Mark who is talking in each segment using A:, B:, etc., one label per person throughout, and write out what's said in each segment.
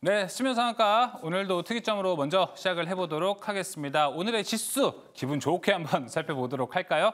A: 네, 수면상한가 오늘도 특이점으로 먼저 시작을 해보도록 하겠습니다. 오늘의 지수 기분 좋게 한번 살펴보도록 할까요?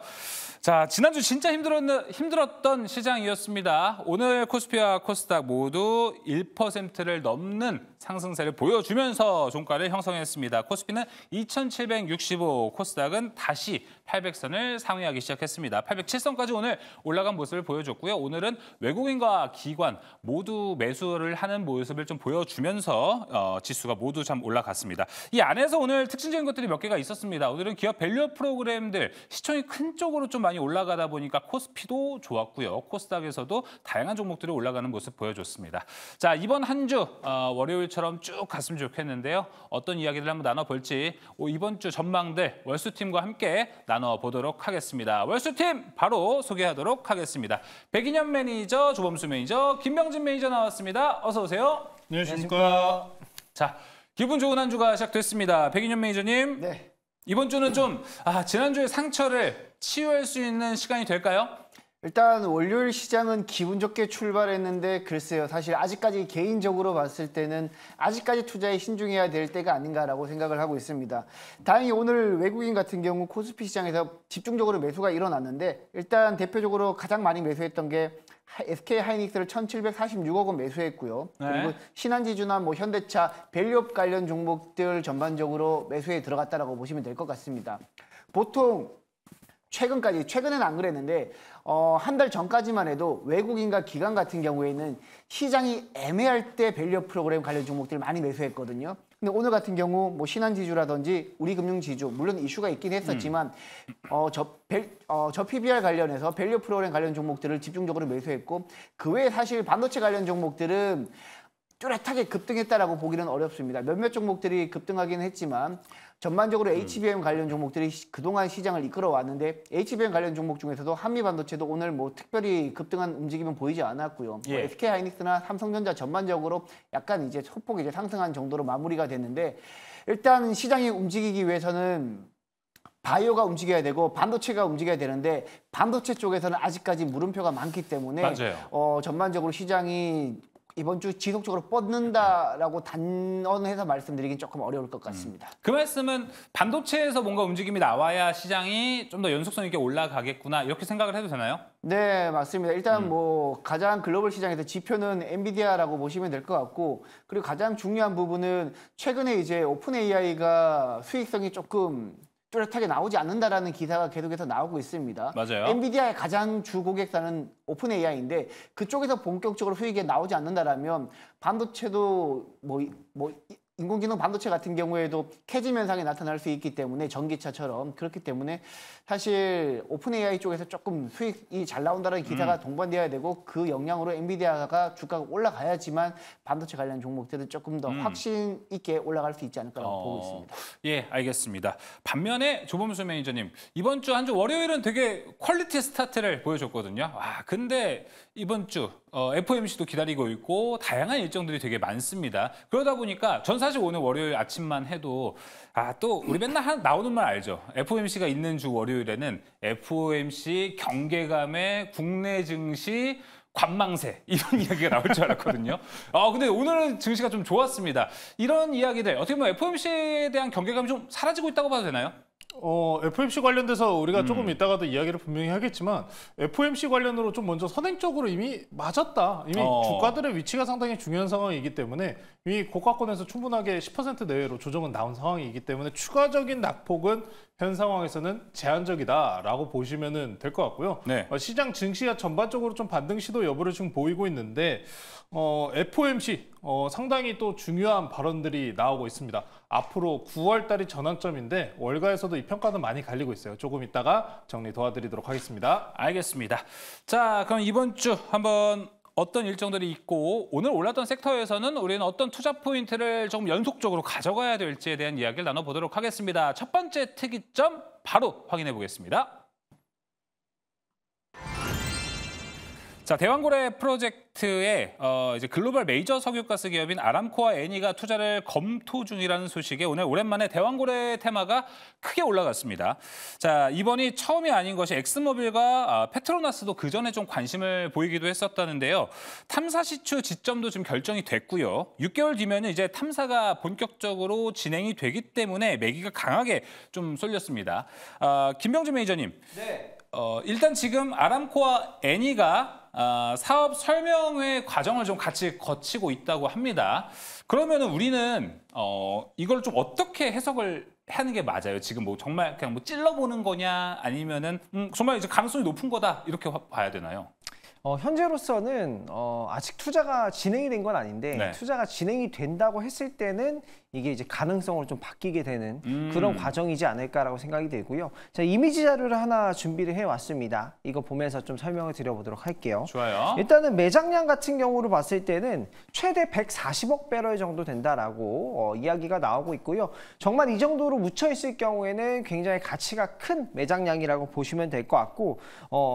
A: 자, 지난주 진짜 힘들었던 시장이었습니다. 오늘 코스피와 코스닥 모두 1%를 넘는 상승세를 보여주면서 종가를 형성했습니다. 코스피는 2,765, 코스닥은 다시 800선을 상회하기 시작했습니다. 807선까지 오늘 올라간 모습을 보여줬고요. 오늘은 외국인과 기관 모두 매수를 하는 모습을 좀 보여주면서 지수가 모두 참 올라갔습니다. 이 안에서 오늘 특징적인 것들이 몇 개가 있었습니다. 오늘은 기업 밸류 프로그램들 시총이 큰 쪽으로 좀 많이 올라가다 보니까 코스피도 좋았고요. 코스닥에서도 다양한 종목들이 올라가는 모습 보여줬습니다. 자, 이번 한 주 월요일처럼 쭉 갔으면 좋겠는데요. 어떤 이야기를 한번 나눠볼지 이번 주 전망들 월수팀과 함께 나눠보도록 하겠습니다. 월수팀 바로 소개하도록 하겠습니다. 백인현 매니저, 조범수 매니저, 김병진 매니저 나왔습니다. 어서 오세요.
B: 안녕하십니까.
A: 자, 기분 좋은 한 주가 시작됐습니다. 백인현 매니저님.
B: 네.
A: 이번 주는 좀 지난주의 상처를 치유할 수 있는 시간이 될까요?
B: 일단 월요일 시장은 기분 좋게 출발했는데 글쎄요. 사실 아직까지 개인적으로 봤을 때는 아직까지 투자에 신중해야 될 때가 아닌가라고 생각을 하고 있습니다. 다행히 오늘 외국인 같은 경우 코스피 시장에서 집중적으로 매수가 일어났는데 일단 대표적으로 가장 많이 매수했던 게 SK하이닉스를 1,746억 원 매수했고요.
A: 네.
B: 그리고 신한지주나 현대차, 밸류업 관련 종목들 전반적으로 매수에 들어갔다라고 보시면 될 것 같습니다. 보통 최근에는 안 그랬는데 한 달 전까지만 해도 외국인과 기관 같은 경우에는 시장이 애매할 때 밸류업 프로그램 관련 종목들 많이 매수했거든요. 근데 오늘 같은 경우 저피비알 우리금융지주 물론 이슈가 있긴 했었지만 저 PBR 관련해서 밸류업 프로그램 관련 종목들을 집중적으로 매수했고 그 외에 사실 반도체 관련 종목들은 뚜렷하게 급등했다라고 보기는 어렵습니다. 몇몇 종목들이 급등하긴 했지만 전반적으로 HBM 관련 종목들이 그동안 시장을 이끌어왔는데 HBM 관련 종목 중에서도 한미반도체도 오늘 특별히 급등한 움직임은 보이지 않았고요.
A: 예.
B: SK하이닉스나 삼성전자 전반적으로 약간 소폭 상승한 정도로 마무리가 됐는데 일단 시장이 움직이기 위해서는 바이오가 움직여야 되고 반도체가 움직여야 되는데 반도체 쪽에서는 아직까지 물음표가 많기 때문에
A: 맞아요.
B: 전반적으로 시장이 이번 주 지속적으로 뻗는다라고 단언해서 말씀드리긴 조금 어려울 것 같습니다.
A: 그 말씀은 반도체에서 뭔가 움직임이 나와야 시장이 좀 더 연속성 있게 올라가겠구나 이렇게 생각을 해도 되나요?
B: 네, 맞습니다. 일단 가장 글로벌 시장에서 지표는 엔비디아라고 보시면 될 것 같고 그리고 가장 중요한 부분은 최근에 오픈 AI가 수익성이 조금 뚜렷하게 나오지 않는다라는 기사가 계속해서 나오고 있습니다.
A: 맞아요.
B: 엔비디아의 가장 주 고객사는 오픈 AI인데 그쪽에서 본격적으로 수익이 나오지 않는다라면 반도체도 인공지능 반도체 같은 경우에도 캐즘 현상이 나타날 수 있기 때문에 전기차처럼 그렇기 때문에 사실 오픈 AI 쪽에서 조금 수익이 잘 나온다는 기사가 동반돼야 되고 그 영향으로 엔비디아가 주가가 올라가야지만 반도체 관련 종목들은 조금 더 확신 있게 올라갈 수 있지 않을까라고 보고 있습니다.
A: 예, 알겠습니다. 반면에 조범수 매니저님, 이번 주 한 주 월요일은 되게 퀄리티 스타트를 보여줬거든요. 근데 이번 주 FOMC도 기다리고 있고 다양한 일정들이 되게 많습니다. 그러다 보니까 전 사실 오늘 월요일 아침만 해도 또 우리 맨날 나오는 말 알죠? FOMC가 있는 주 월요일에는 FOMC 경계감에 국내 증시 관망세 이런 이야기가 나올 줄 알았거든요. 근데 오늘은 증시가 좀 좋았습니다. 이런 이야기들 어떻게 보면 FOMC에 대한 경계감이 좀 사라지고 있다고 봐도 되나요?
C: FOMC 관련돼서 우리가 조금 이따가도 이야기를 분명히 하겠지만 FOMC 관련으로 좀 먼저 선행적으로 이미 맞았다. 이미 주가들의 위치가 상당히 중요한 상황이기 때문에 이미 고가권에서 충분하게 10% 내외로 조정은 나온 상황이기 때문에 추가적인 낙폭은 현 상황에서는 제한적이다라고 보시면 될 것 같고요.
A: 네.
C: 시장 증시가 전반적으로 좀 반등 시도 여부를 지금 보이고 있는데 FOMC 상당히 또 중요한 발언들이 나오고 있습니다. 앞으로 9월 달이 전환점인데 월가에서도 이 평가는 많이 갈리고 있어요. 조금 이따가 정리 도와드리도록 하겠습니다.
A: 알겠습니다. 자, 그럼 이번 주 한번 어떤 일정들이 있고 오늘 올랐던 섹터에서는 우리는 어떤 투자 포인트를 조금 연속적으로 가져가야 될지에 대한 이야기를 나눠보도록 하겠습니다. 첫 번째 특이점 바로 확인해 보겠습니다. 자, 대왕고래 프로젝트에 이제 글로벌 메이저 석유가스 기업인 아람코와 에니가 투자를 검토 중이라는 소식에 오늘 오랜만에 대왕고래 테마가 크게 올라갔습니다. 자, 이번이 처음이 아닌 것이 엑스모빌과 페트로나스도 그 전에 좀 관심을 보이기도 했었다는데요. 탐사 시추 지점도 지금 결정이 됐고요. 6개월 뒤면은 이제 탐사가 본격적으로 진행이 되기 때문에 매기가 강하게 좀 쏠렸습니다. 김병준 매니저님.
D: 네.
A: 일단 지금 아람코와 에니가 사업 설명회 과정을 좀 같이 거치고 있다고 합니다. 그러면은 우리는 이걸 좀 어떻게 해석을 하는 게 맞아요? 지금 뭐 정말 그냥 뭐 찔러보는 거냐 아니면은 정말 이제 가능성이 높은 거다 이렇게 봐야 되나요?
D: 현재로서는 아직 투자가 진행이 된 건 아닌데
A: 네.
D: 투자가 진행이 된다고 했을 때는 이게 이제 가능성으로 좀 바뀌게 되는 그런 과정이지 않을까라고 생각이 되고요. 자, 이미지 자료를 하나 준비를 해왔습니다. 이거 보면서 좀 설명을 드려보도록 할게요.
A: 좋아요.
D: 일단은 매장량 같은 경우로 봤을 때는 최대 140억 배럴 정도 된다라고 이야기가 나오고 있고요. 정말 이 정도로 묻혀 있을 경우에는 굉장히 가치가 큰 매장량이라고 보시면 될 것 같고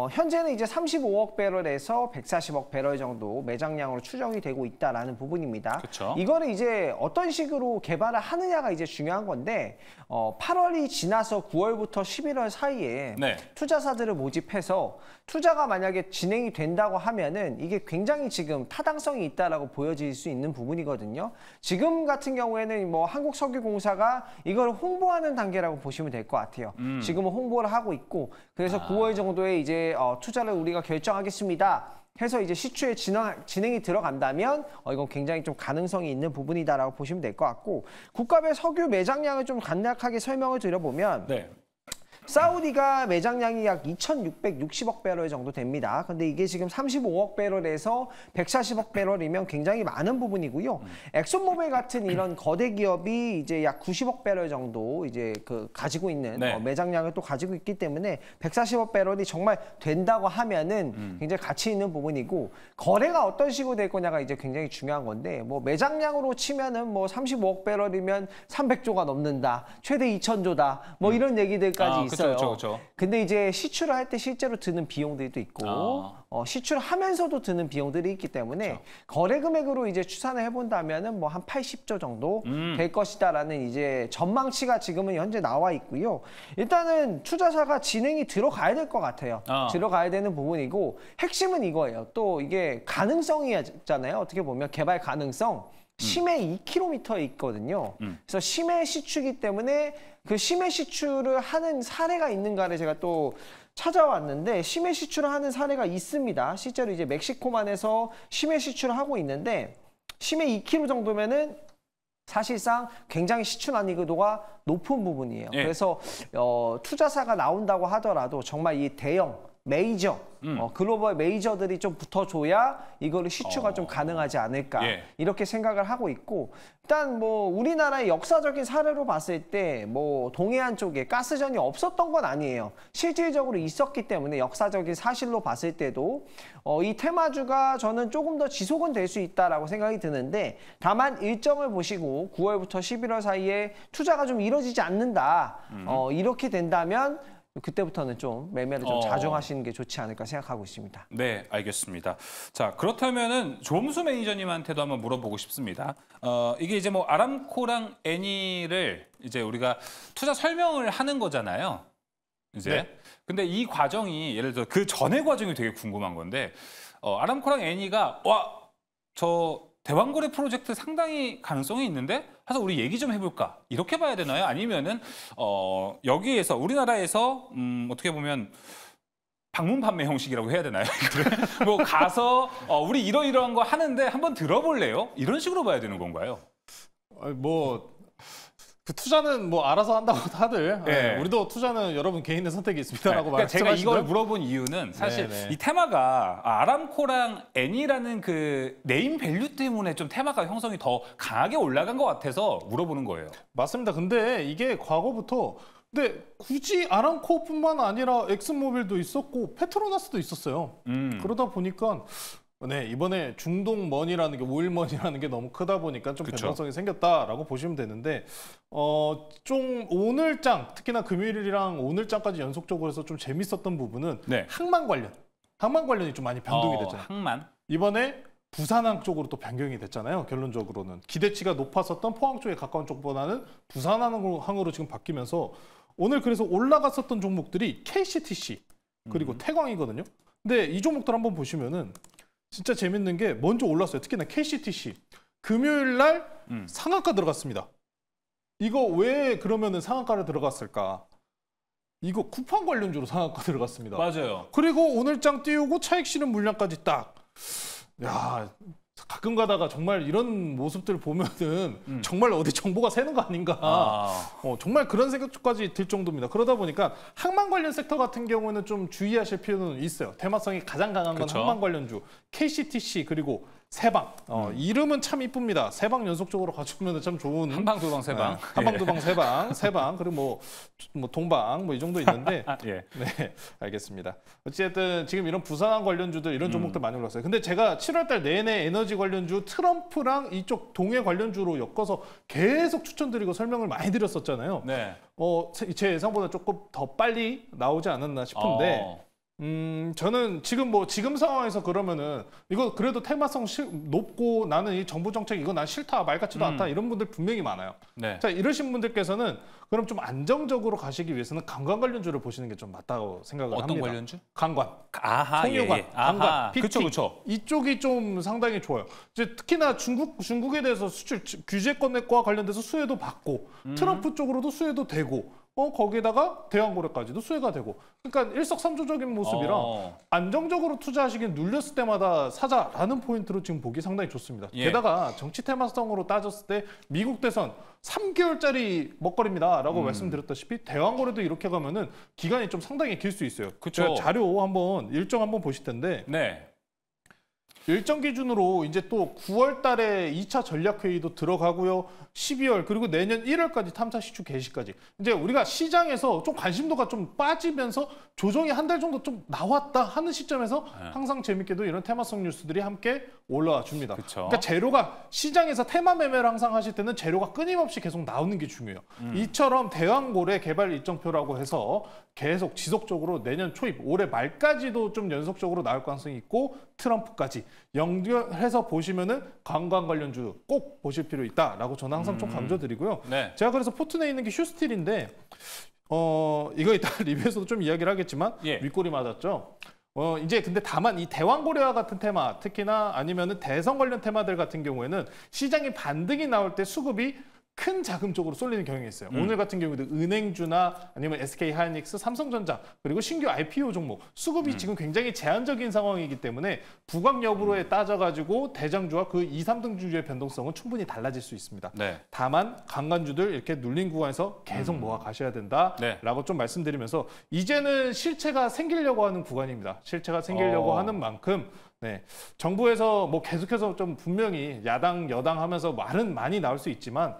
D: 현재는 이제 35억 배럴에서 140억 배럴 정도 매장량으로 추정이 되고 있다라는 부분입니다.
A: 그쵸.
D: 이거는 이제 어떤 식으로 개발을 하느냐가 이제 중요한 건데 8월이 지나서 9월부터 11월 사이에
A: 네.
D: 투자사들을 모집해서 투자가 만약에 진행이 된다고 하면은 이게 굉장히 지금 타당성이 있다라고 보여질 수 있는 부분이거든요. 지금 같은 경우에는 뭐 한국석유공사가 이걸 홍보하는 단계라고 보시면 될 것 같아요. 지금은 홍보를 하고 있고 그래서 9월 정도에 이제 투자를 우리가 결정하겠습니다. 해서 이제 시추에 진행이 들어간다면 이건 굉장히 좀 가능성이 있는 부분이다라고 보시면 될 것 같고 국가별 석유 매장량을 좀 간략하게 설명을 드려보면
A: 네.
D: 사우디가 매장량이 약 2,660억 배럴 정도 됩니다. 근데 이게 지금 35억 배럴에서 140억 배럴이면 굉장히 많은 부분이고요. 엑소모빌 같은 이런 거대 기업이 이제 약 90억 배럴 정도 이제 가지고 있는
A: 네.
D: 매장량을 또 가지고 있기 때문에 140억 배럴이 정말 된다고 하면은 굉장히 가치 있는 부분이고 거래가 어떤 식으로 될 거냐가 이제 굉장히 중요한 건데 뭐 매장량으로 치면은 뭐 35억 배럴이면 300조가 넘는다. 최대 2,000조다. 뭐 이런 얘기들까지 있어요.
A: 그렇죠.
D: 근데 이제 시추를 할 때 실제로 드는 비용들도 있고 시추를 하면서도 드는 비용들이 있기 때문에
A: 그렇죠.
D: 거래 금액으로 이제 추산을 해본다면은 뭐 한 80조 정도 될 것이다라는 이제 전망치가 지금은 현재 나와 있고요. 일단은 투자사가 진행이 들어가야 될 것 같아요. 들어가야 되는 부분이고 핵심은 이거예요. 또 이게 가능성이잖아요. 어떻게 보면 개발 가능성. 심해 2km에 있거든요. 그래서 심해 시추이기 때문에 그 심해 시추를 하는 사례가 있는가를 제가 또 찾아왔는데 심해 시추를 하는 사례가 있습니다. 실제로 이제 멕시코만에서 심해 시추를 하고 있는데 심해 2km 정도면은 사실상 굉장히 시추 난이도가 높은 부분이에요.
A: 예.
D: 그래서 투자사가 나온다고 하더라도 정말 이 대형 메이저 글로벌 메이저들이 좀 붙어줘야 이거를 시추가 좀 가능하지 않을까
A: 예.
D: 이렇게 생각을 하고 있고 일단 뭐 우리나라의 역사적인 사례로 봤을 때 뭐 동해안 쪽에 가스전이 없었던 건 아니에요. 실질적으로 있었기 때문에 역사적인 사실로 봤을 때도 이 테마주가 저는 조금 더 지속은 될 수 있다라고 생각이 드는데 다만 일정을 보시고 9월부터 11월 사이에 투자가 좀 이루어지지 않는다. 이렇게 된다면 그때부터는 좀 매매를 좀 자중하시는 게 좋지 않을까 생각하고 있습니다.
A: 네, 알겠습니다. 자, 그렇다면은 조범수 매니저님한테도 한번 물어보고 싶습니다. 이게 이제 뭐 아람코랑 에니를 이제 우리가 투자 설명을 하는 거잖아요. 이제.
C: 네.
A: 근데 이 과정이 예를 들어 그 전의 과정이 되게 궁금한 건데 아람코랑 에니가 저 대왕고래 프로젝트 상당히 가능성이 있는데 해서 우리 얘기 좀 해볼까 이렇게 봐야 되나요? 아니면은 여기에서 우리나라에서 어떻게 보면 방문 판매 형식이라고 해야 되나요? 뭐 가서 우리 이러이러한 거 하는데 한번 들어볼래요? 이런 식으로 봐야 되는 건가요?
C: 뭐 그 투자는 뭐 알아서 한다고 다들
A: 네.
C: 우리도 투자는 여러분 개인의 선택이 있습니다라고
A: 그러니까 제가
C: 말씀하시고요.
A: 이걸 물어본 이유는 사실
C: 네.
A: 이 테마가 아람코랑 애니라는 그 네임 밸류 때문에 좀 테마가 형성이 더 강하게 올라간 것 같아서 물어보는 거예요.
C: 맞습니다. 근데 이게 과거부터 근데 굳이 아람코뿐만 아니라 엑슨모빌도 있었고 페트로나스도 있었어요. 그러다 보니까 네, 이번에 중동 머니라는 게 오일 머니라는 게 너무 크다 보니까 좀
A: 그쵸.
C: 변동성이 생겼다라고 보시면 되는데 좀 오늘장 특히나 금요일이랑 오늘장까지 연속적으로 해서 좀 재밌었던 부분은
A: 네.
C: 항만 관련 항만 관련이 좀 많이 변동이 됐잖아요.
A: 항만.
C: 이번에 부산항 쪽으로 또 변경이 됐잖아요. 결론적으로는 기대치가 높았었던 포항 쪽에 가까운 쪽보다는 부산항으로 지금 바뀌면서 오늘 그래서 올라갔었던 종목들이 KCTC 그리고 태광이거든요. 근데 이 종목들 한번 보시면은 진짜 재밌는 게 먼저 올랐어요. 특히나 KCTC 금요일 날 상한가 들어갔습니다. 이거 왜 그러면은 상한가를 들어갔을까? 이거 쿠팡 관련주로 상한가 들어갔습니다.
A: 맞아요.
C: 그리고 오늘장 띄우고 차익 실현 물량까지 딱. 야, 가끔 가다가 정말 이런 모습들 보면은 정말 어디 정보가 새는 거 아닌가. 정말 그런 생각까지 들 정도입니다. 그러다 보니까 항만 관련 섹터 같은 경우에는 좀 주의하실 필요는 있어요. 테마성이 가장 강한 건
A: 그쵸.
C: 항만 관련주, KCTC 그리고 세방. 이름은 참 이쁩니다. 세방 연속적으로 갖추면 참 좋은.
A: 한방, 두방, 세방.
C: 한방, 두방, 세방, 세방 그리고 뭐 동방 뭐 이 정도 있는데.
A: 예.
C: 네, 알겠습니다. 어쨌든 지금 이런 부산항 관련주들 이런 종목들 많이 올랐어요. 근데 제가 7월달 내내 에너지 관련주 트럼프랑 이쪽 동해 관련주로 엮어서 계속 추천드리고 설명을 많이 드렸었잖아요.
A: 네.
C: 제 예상보다 조금 더 빨리 나오지 않았나 싶은데. 저는 지금 상황에서 그러면은 이거 그래도 테마성 높고 나는 이 정부 정책 이거 난 싫다 말 같지도 않다 이런 분들 분명히 많아요.
A: 네.
C: 자, 이러신 분들께서는 그럼 좀 안정적으로 가시기 위해서는 관광 관련주를 보시는 게 좀 맞다고 생각을
A: 어떤
C: 합니다.
A: 관련주?
C: 관광.
A: 아하,
C: 송유관,
A: 예, 예.
C: 관광,
A: 아하,
C: PT
A: 그쵸.
C: 이쪽이 좀 상당히 좋아요. 이제 특히나 중국에 대해서 수출 규제권과 관련돼서 수혜도 받고 트럼프 쪽으로도 수혜도 되고 거기에다가 대왕고래까지도 수혜가 되고 그러니까 일석삼조적인 모습이랑 안정적으로 투자하시긴 눌렸을 때마다 사자라는 포인트로 지금 보기 상당히 좋습니다.
A: 예.
C: 게다가 정치 테마성으로 따졌을 때 미국 대선 3개월짜리 먹거리입니다라고 말씀드렸다시피 대왕고래도 이렇게 가면은 기간이 좀 상당히 길 수 있어요.
A: 그쵸.
C: 제가 자료 한번 일정 한번 보실 텐데
A: 네.
C: 일정 기준으로 이제 또 9월 달에 2차 전략회의도 들어가고요. 12월 그리고 내년 1월까지 탐사 시추 개시까지. 이제 우리가 시장에서 좀 관심도가 좀 빠지면서 조정이 한 달 정도 좀 나왔다 하는 시점에서 항상 재밌게도 이런 테마성 뉴스들이 함께 올라와 줍니다.
A: 그쵸.
C: 그러니까 재료가 시장에서 테마 매매를 항상 하실 때는 재료가 끊임없이 계속 나오는 게 중요해요. 이처럼 대왕고래 개발 일정표라고 해서 계속 지속적으로 내년 초입, 올해 말까지도 좀 연속적으로 나올 가능성이 있고 트럼프까지 연결해서 보시면은 관광 관련주 꼭 보실 필요 있다라고 저는 항상 좀 강조드리고요.
A: 네.
C: 제가 그래서 포트내에 있는 게 휴스틸인데 이거 이따 리뷰에서도 좀 이야기를 하겠지만
A: 예.
C: 윗골이 맞았죠. 이제 근데 다만 이 대왕고래와 같은 테마, 특히나 아니면은 대선 관련 테마들 같은 경우에는 시장이 반등이 나올 때 수급이 큰 자금 쪽으로 쏠리는 경향이 있어요. 오늘 같은 경우도 은행주나 아니면 SK하이닉스, 삼성전자 그리고 신규 IPO 종목 수급이 지금 굉장히 제한적인 상황이기 때문에 부각 여부로에 따져가지고 대장주와 그 2, 3등주의 변동성은 충분히 달라질 수 있습니다.
A: 네.
C: 다만 강간주들 이렇게 눌린 구간에서 계속 모아 가셔야 된다라고 좀 말씀드리면서 이제는 실체가 생기려고 하는 구간입니다. 실체가 생기려고 하는 만큼 네, 정부에서 뭐 계속해서 좀 분명히 야당 여당 하면서 말은 많이 나올 수 있지만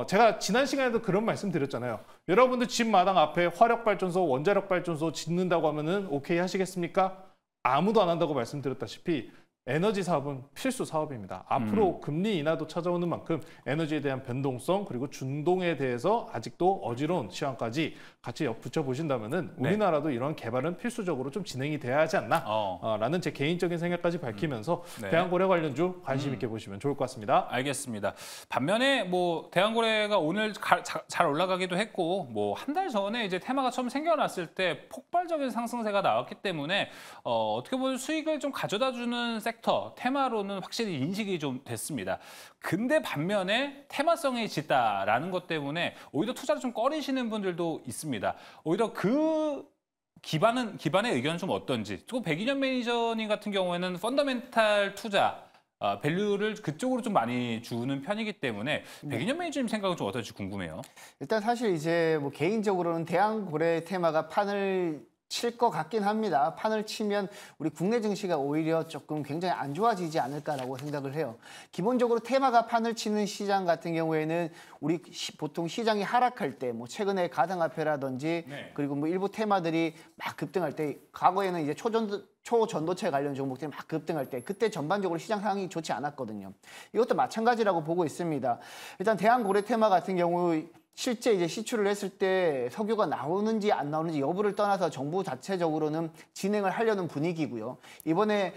C: 제가 지난 시간에도 그런 말씀 드렸잖아요. 여러분들 집 마당 앞에 화력발전소, 원자력발전소 짓는다고 하면은 오케이 하시겠습니까? 아무도 안 한다고 말씀드렸다시피 에너지 사업은 필수 사업입니다. 앞으로 금리 인하도 찾아오는 만큼 에너지에 대한 변동성 그리고 준동에 대해서 아직도 어지러운 시황까지 같이 엿붙여 보신다면은 우리나라도 이런 개발은 필수적으로 좀 진행이 돼야 하지 않나라는 제 개인적인 생각까지 밝히면서
A: 네.
C: 대왕고래 관련주 관심 있게 보시면 좋을 것 같습니다.
A: 알겠습니다. 반면에 뭐 대왕고래가 오늘 잘 올라가기도 했고 뭐 한 달 전에 이제 테마가 처음 생겨났을 때 폭발적인 상승세가 나왔기 때문에 어떻게 보면 수익을 좀 가져다주는 섹터 테마로는 확실히 인식이 좀 됐습니다. 근데 반면에 테마성이 짙다라는 것 때문에 오히려 투자를 좀 꺼리시는 분들도 있습니다. 오히려 그 기반의 의견은 좀 어떤지. 또 백인현 매니저님 같은 경우에는 펀더멘탈 투자 밸류를 그쪽으로 좀 많이 주는 편이기 때문에 백인현 매니저님 생각은 좀 어떨지 궁금해요.
B: 일단 사실 이제 뭐 개인적으로는 대왕고래 테마가 판을 칠 것 같긴 합니다. 판을 치면 우리 국내 증시가 오히려 조금 굉장히 안 좋아지지 않을까라고 생각을 해요. 기본적으로 테마가 판을 치는 시장 같은 경우에는 우리 보통 시장이 하락할 때 뭐 최근에 가상화폐라든지 그리고 뭐 일부 테마들이 막 급등할 때 과거에는 이제 초전도체 관련 종목들이 막 급등할 때 그때 전반적으로 시장 상황이 좋지 않았거든요. 이것도 마찬가지라고 보고 있습니다. 일단 대왕고래 테마 같은 경우 실제 이제 시추를 했을 때 석유가 나오는지 안 나오는지 여부를 떠나서 정부 자체적으로는 진행을 하려는 분위기고요. 이번에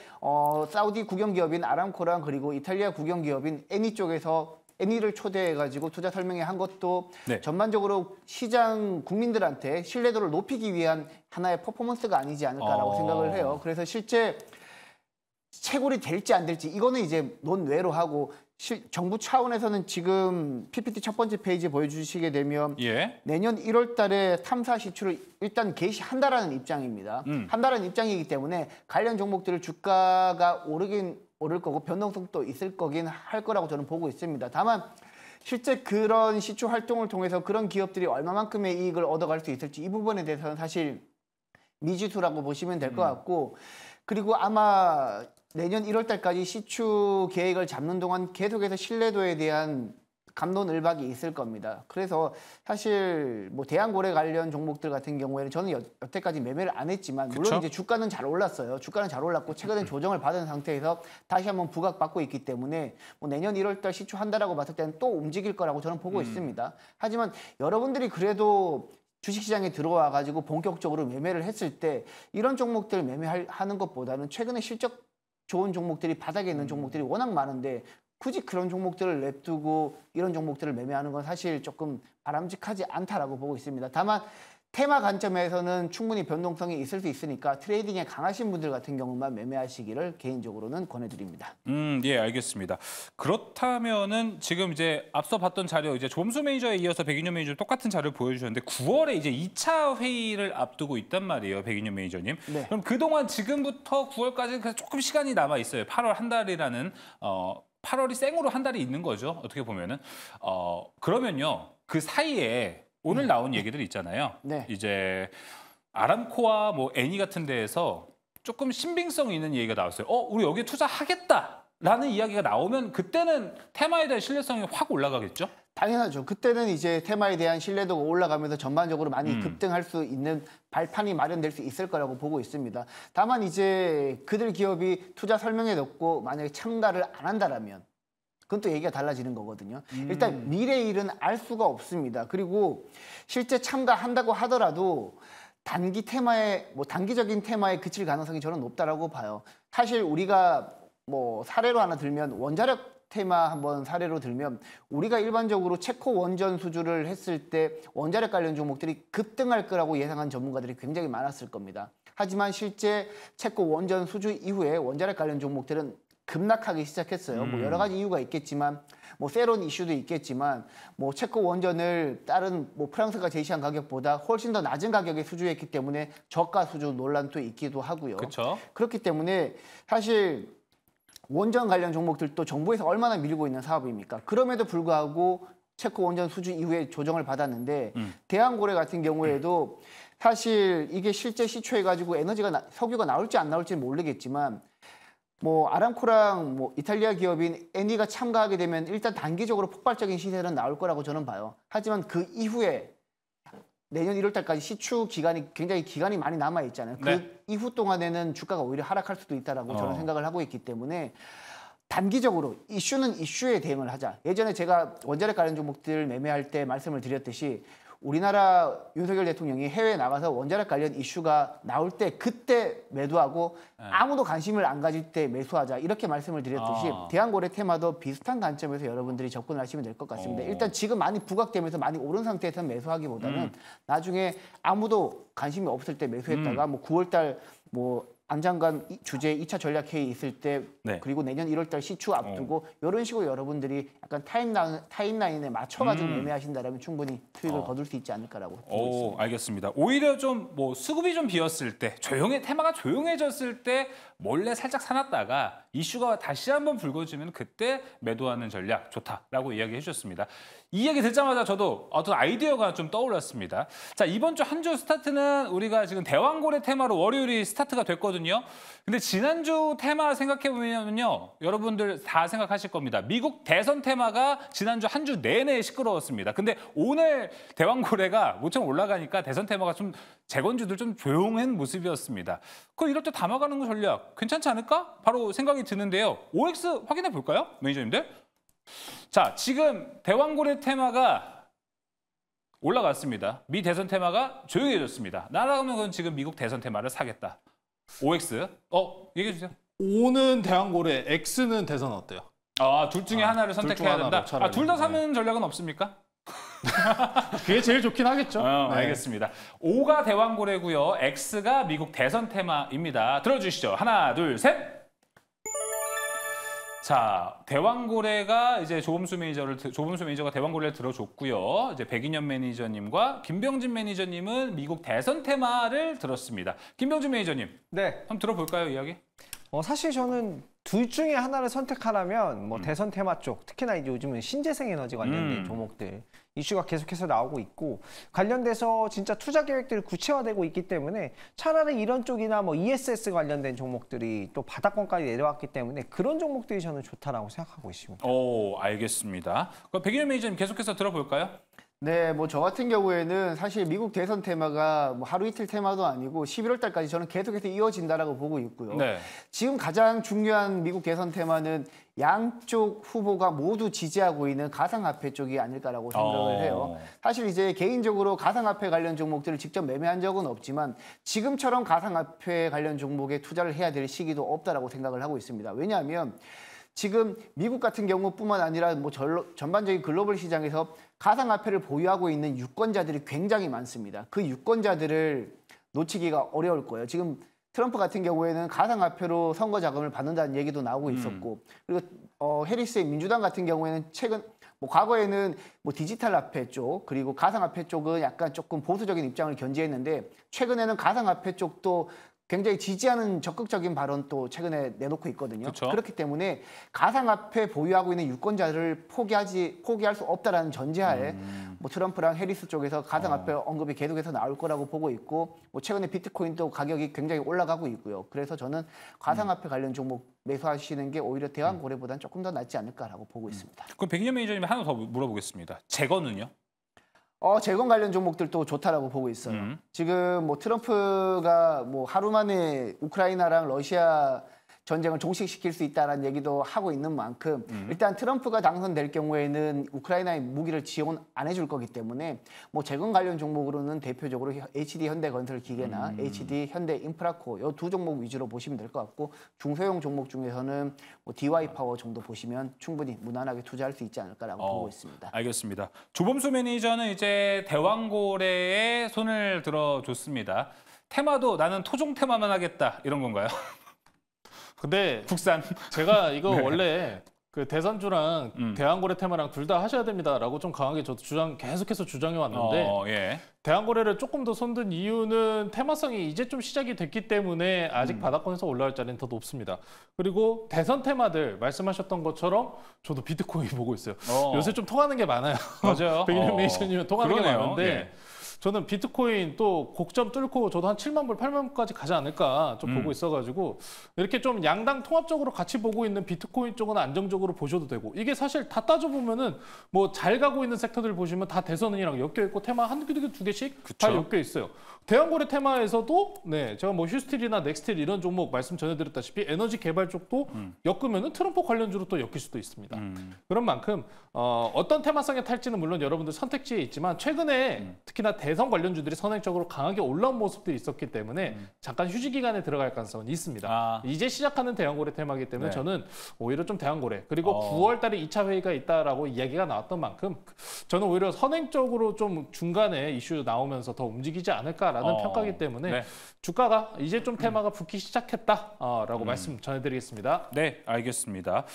B: 사우디 국영기업인 아람코랑 그리고 이탈리아 국영기업인 에니 쪽에서 애니를 초대해가지고 투자 설명회 한 것도
A: 네.
B: 전반적으로 시장 국민들한테 신뢰도를 높이기 위한 하나의 퍼포먼스가 아니지 않을까라고 생각을 해요. 그래서 실제 채굴이 될지 안 될지 이거는 이제 논외로 하고 정부 차원에서는 지금 PPT 첫 번째 페이지 보여주시게 되면
A: 예.
B: 내년 1월 달에 탐사 시추를 일단 개시한다라는 입장입니다. 한다라는 입장이기 때문에 관련 종목들을 주가가 오를 거고 변동성도 있을 거긴 할 거라고 저는 보고 있습니다. 다만 실제 그런 시추 활동을 통해서 그런 기업들이 얼마만큼의 이익을 얻어갈 수 있을지 이 부분에 대해서는 사실 미지수라고 보시면 될 것 같고 그리고 아마 내년 1월 달까지 시추 계획을 잡는 동안 계속해서 신뢰도에 대한 갑론을박이 있을 겁니다. 그래서 사실 뭐 대한고래 관련 종목들 같은 경우에는 저는 여태까지 매매를 안 했지만 물론
A: 그쵸?
B: 이제 주가는 잘 올랐어요. 주가는 잘 올랐고 최근에 조정을 받은 상태에서 다시 한번 부각받고 있기 때문에 뭐 내년 1월 달 시추한다라고 봤을 때는 또 움직일 거라고 저는 보고 있습니다. 하지만 여러분들이 그래도 주식시장에 들어와 가지고 본격적으로 매매를 했을 때 이런 종목들 매매하는 것보다는 최근에 실적 좋은 종목들이 바닥에 있는 종목들이 워낙 많은데 굳이 그런 종목들을 냅두고 이런 종목들을 매매하는 건 사실 조금 바람직하지 않다라고 보고 있습니다. 다만 테마 관점에서는 충분히 변동성이 있을 수 있으니까 트레이딩에 강하신 분들 같은 경우만 매매하시기를 개인적으로는 권해드립니다.
A: 예, 알겠습니다. 그렇다면은 지금 이제 앞서 봤던 자료 이제 조범수 매니저에 이어서 백인현 매니저 똑같은 자료를 보여주셨는데 9월에 이제 2차 회의를 앞두고 있단 말이에요, 백인현 매니저님.
B: 네.
A: 그럼 그동안 지금부터 9월까지 조금 시간이 남아 있어요. 8월 한 달이라는 8월이 생으로 한 달이 있는 거죠. 어떻게 보면은 그러면요 그 사이에 오늘 나온 얘기들 있잖아요.
B: 네.
A: 이제 아람코와 뭐 애니 같은 데에서 조금 신빙성 있는 얘기가 나왔어요. 우리 여기에 투자하겠다라는 이야기가 나오면 그때는 테마에 대한 신뢰성이 확 올라가겠죠?
B: 당연하죠. 그때는 이제 테마에 대한 신뢰도가 올라가면서 전반적으로 많이 급등할 수 있는 발판이 마련될 수 있을 거라고 보고 있습니다. 다만 이제 그들 기업이 투자 설명에 넣고 만약에 참가를 안 한다라면 그건 또 얘기가 달라지는 거거든요. 일단 미래의 일은 알 수가 없습니다. 그리고 실제 참가한다고 하더라도 단기적인 테마에 그칠 가능성이 저는 높다라고 봐요. 사실 우리가 뭐 사례로 하나 들면 원자력 테마 한번 사례로 들면 우리가 일반적으로 체코 원전 수주를 했을 때 원자력 관련 종목들이 급등할 거라고 예상한 전문가들이 굉장히 많았을 겁니다. 하지만 실제 체코 원전 수주 이후에 원자력 관련 종목들은 급락하기 시작했어요. 뭐 여러 가지 이유가 있겠지만 뭐 세론 이슈도 있겠지만 뭐 체코 원전을 다른 뭐 프랑스가 제시한 가격보다 훨씬 더 낮은 가격에 수주했기 때문에 저가 수주 논란도 있기도 하고요.
A: 그렇죠.
B: 그렇기 때문에 사실 원전 관련 종목들도 정부에서 얼마나 밀고 있는 사업입니까? 그럼에도 불구하고 체코 원전 수주 이후에 조정을 받았는데 대한고래 같은 경우에도 사실 이게 실제 시추해가지고 석유가 나올지 안 나올지는 모르겠지만 뭐 아람코랑 뭐 이탈리아 기업인 애니가 참가하게 되면 일단 단기적으로 폭발적인 시세는 나올 거라고 저는 봐요. 하지만 그 이후에 내년 1월 달까지 시추 기간이 굉장히 기간이 많이 남아 있잖아요.
A: 네.
B: 그 이후 동안에는 주가가 오히려 하락할 수도 있다라고 저는 생각을 하고 있기 때문에 단기적으로 이슈는 이슈에 대응을 하자. 예전에 제가 원자력 관련 종목들 매매할 때 말씀을 드렸듯이 우리나라 윤석열 대통령이 해외에 나가서 원자력 관련 이슈가 나올 때 그때 매도하고 아무도 관심을 안 가질 때 매수하자 이렇게 말씀을 드렸듯이 대한고래 테마도 비슷한 관점에서 여러분들이 접근을 하시면 될 것 같습니다. 일단 지금 많이 부각되면서 많이 오른 상태에서 매수하기보다는 나중에 아무도 관심이 없을 때 매수했다가 뭐 9월 달 뭐 안장관 주제 2차 전략 회의 있을 때
A: 네.
B: 그리고 내년 1월 달 시추 앞두고 이런 식으로 여러분들이 약간 타임라인에 맞춰가지고 매매하신다면 충분히 수익을 거둘 수 있지 않을까라고 보고 있습니다.
A: 알겠습니다. 오히려 좀 뭐 수급이 좀 비었을 때, 테마가 조용해졌을 때 몰래 살짝 사놨다가 이슈가 다시 한번 불거지면 그때 매도하는 전략 좋다라고 이야기해 주셨습니다. 이 얘기 듣자마자 저도 어떤 아이디어가 좀 떠올랐습니다. 자, 이번 주 한 주 스타트는 우리가 지금 대왕고래 테마로 월요일이 스타트가 됐거든요. 근데 지난주 테마 생각해보면요. 여러분들 다 생각하실 겁니다. 미국 대선 테마가 지난주 한 주 내내 시끄러웠습니다. 근데 오늘 대왕고래가 모처럼 올라가니까 대선 테마가 좀 재건주들 좀 조용한 모습이었습니다. 그 이럴 때 담아가는 전략 괜찮지 않을까? 바로 생각이 드는데요. OX 확인해 볼까요? 매니저님들? 자, 지금 대왕고래 테마가 올라갔습니다. 미 대선 테마가 조용해졌습니다. 나라면 그건 지금 미국 대선 테마를 사겠다. OX. 얘기해 주세요.
C: O는 대왕고래, X는 대선 어때요?
A: 둘 중에 하나를
C: 둘중
A: 선택해야
C: 하나로
A: 된다.
C: 차라리.
A: 둘 다 사는 전략은 없습니까?
C: 그게 제일 좋긴 하겠죠. 네.
A: 알겠습니다. O가 대왕고래고요. X가 미국 대선 테마입니다. 들어주시죠. 하나, 둘, 셋. 자, 대왕고래가 이제 조범수 매니저가 대왕고래를 들어줬고요. 이제 백인현 매니저님과 김병진 매니저님은 미국 대선 테마를 들었습니다. 김병진 매니저님,
D: 네.
A: 한번 들어볼까요, 이야기?
D: 사실 저는 둘 중에 하나를 선택하라면 뭐 대선 테마 쪽, 특히나 이제 요즘은 신재생 에너지 관련된 종목들 이슈가 계속해서 나오고 있고 관련돼서 진짜 투자 계획들이 구체화되고 있기 때문에 차라리 이런 쪽이나 뭐 ESS 관련된 종목들이 또 바닥권까지 내려왔기 때문에 그런 종목들이 저는 좋다라고 생각하고 있습니다.
A: 알겠습니다. 그럼 백인현 매니저님 계속해서 들어볼까요?
B: 네, 뭐 저 같은 경우에는 사실 미국 대선 테마가 뭐 하루 이틀 테마도 아니고 11월 달까지 저는 계속해서 이어진다라고 보고 있고요.
A: 네.
B: 지금 가장 중요한 미국 대선 테마는 양쪽 후보가 모두 지지하고 있는 가상화폐 쪽이 아닐까라고 생각을 해요. 사실 이제 개인적으로 가상화폐 관련 종목들을 직접 매매한 적은 없지만 지금처럼 가상화폐 관련 종목에 투자를 해야 될 시기도 없다라고 생각을 하고 있습니다. 왜냐하면 지금 미국 같은 경우뿐만 아니라 뭐 전반적인 글로벌 시장에서 가상화폐를 보유하고 있는 유권자들이 굉장히 많습니다. 그 유권자들을 놓치기가 어려울 거예요. 지금 트럼프 같은 경우에는 가상화폐로 선거 자금을 받는다는 얘기도 나오고 있었고, 그리고 해리스의 민주당 같은 경우에는 최근 뭐 과거에는 뭐 디지털 화폐 쪽 그리고 가상화폐 쪽은 약간 조금 보수적인 입장을 견지했는데 최근에는 가상화폐 쪽도 굉장히 지지하는 적극적인 발언 또 최근에 내놓고 있거든요.
A: 그쵸?
B: 그렇기 때문에 가상화폐 보유하고 있는 유권자를 포기할 수 없다라는 전제하에 뭐 트럼프랑 해리스 쪽에서 가상화폐 언급이 계속해서 나올 거라고 보고 있고 뭐 최근에 비트코인도 가격이 굉장히 올라가고 있고요. 그래서 저는 가상화폐 관련 종목 매수하시는 게 오히려 대왕고래보다는 조금 더 낫지 않을까라고 보고 있습니다.
A: 그럼 백인현 매니저님 하나 더 물어보겠습니다. 재건은요?
B: 재건 관련 종목들도 좋다라고 보고 있어요. 지금 뭐 트럼프가 뭐 하루 만에 우크라이나랑 러시아 전쟁을 종식시킬 수 있다는 얘기도 하고 있는 만큼 일단 트럼프가 당선될 경우에는 우크라이나에 무기를 지원 안 해줄 거기 때문에 뭐 재건 관련 종목으로는 대표적으로 HD 현대건설기계나 HD 현대인프라코 이 두 종목 위주로 보시면 될 것 같고 중소형 종목 중에서는 뭐 DY파워 정도 보시면 충분히 무난하게 투자할 수 있지 않을까라고 보고 있습니다.
A: 알겠습니다. 조범수 매니저는 이제 대왕고래에 손을 들어줬습니다. 테마도 나는 토종 테마만 하겠다 이런 건가요?
C: 근데
A: 국산.
C: 제가 이거 원래 그 대선주랑 대왕고래 테마랑 둘 다 하셔야 됩니다라고 좀 강하게 저도 계속해서 주장해 왔는데 대왕고래를 조금 더 손든 이유는 테마성이 이제 좀 시작이 됐기 때문에 아직 바닥권에서 올라올 자리는 더 높습니다. 그리고 대선 테마들 말씀하셨던 것처럼 저도 비트코인 보고 있어요. 요새 좀 통하는 게 많아요.
A: 맞아요.
C: 백인현 매니저님은 통하는 게
A: 그러네요.
C: 많은데
A: 예.
C: 저는 비트코인 또 곡점 뚫고 저도 한 7만 불, 8만 불까지 가지 않을까 좀 보고 있어가지고 이렇게 좀 양당 통합적으로 같이 보고 있는 비트코인 쪽은 안정적으로 보셔도 되고 이게 사실 다 따져보면은 뭐 잘 가고 있는 섹터들 보시면 다 대선이랑 엮여 있고 테마 두 개씩 다 엮여 있어요. 대왕고래 테마에서도 제가 뭐 휴스틸이나 넥스틸 이런 종목 말씀 전해드렸다시피 에너지 개발 쪽도 엮으면은 트럼프 관련주로 또 엮일 수도 있습니다. 그런 만큼 어떤 테마성에 탈지는 물론 여러분들 선택지에 있지만 최근에 특히나 대선 관련주들이 선행적으로 강하게 올라온 모습들이 있었기 때문에 잠깐 휴지 기간에 들어갈 가능성은 있습니다. 이제 시작하는 대왕고래 테마이기 때문에 저는 오히려 좀 대왕고래 그리고 9월 달에 2차 회의가 있다라고 이야기가 나왔던 만큼 저는 오히려 선행적으로 좀 중간에 이슈 나오면서 더 움직이지 않을까라는 평가이기 때문에 주가가 이제 좀 테마가 붙기 시작했다라고 말씀 전해드리겠습니다.
A: 네, 알겠습니다.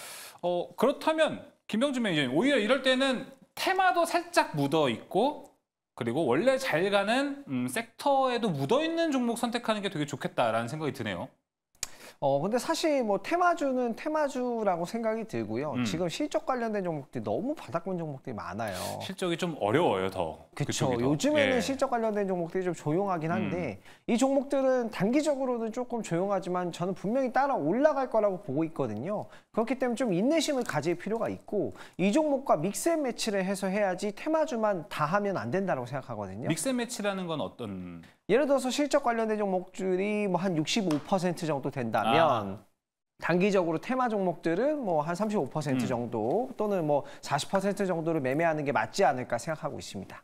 A: 그렇다면 김병준 매니저님 오히려 이럴 때는 테마도 살짝 묻어 있고 그리고 원래 잘 가는 섹터에도 묻어 있는 종목 선택하는 게 되게 좋겠다라는 생각이 드네요.
D: 근데 사실 뭐 테마주는 테마주라고 생각이 들고요. 지금 실적 관련된 종목들이 너무 바닥권 종목들이 많아요.
A: 실적이 좀 어려워요, 더.
D: 그렇죠. 요즘에는 실적 관련된 종목들이 좀 조용하긴 한데 이 종목들은 단기적으로는 조금 조용하지만 저는 분명히 따라 올라갈 거라고 보고 있거든요. 그렇기 때문에 좀 인내심을 가질 필요가 있고 이 종목과 믹스앤매치를 해서 해야지 테마주만 다 하면 안 된다고 생각하거든요.
A: 믹스앤매치라는 건 어떤?
D: 예를 들어서 실적 관련된 종목들이 뭐 한 65% 정도 된다면 단기적으로 테마 종목들은 뭐 한 35% 정도 또는 뭐 40% 정도를 매매하는 게 맞지 않을까 생각하고 있습니다.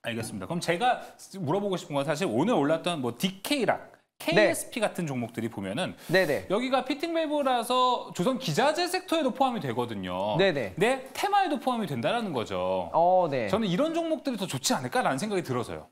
A: 알겠습니다. 그럼 제가 물어보고 싶은 건 사실 오늘 올랐던 뭐 DK락, KSP 같은 종목들이 보면은
D: 네네.
A: 여기가 피팅 밸브라서 조선 기자재 섹터에도 포함이 되거든요.
D: 네네.
A: 내 테마에도 포함이 된다는 거죠.
D: 네.
A: 저는 이런 종목들이 더 좋지 않을까라는 생각이 들어서요.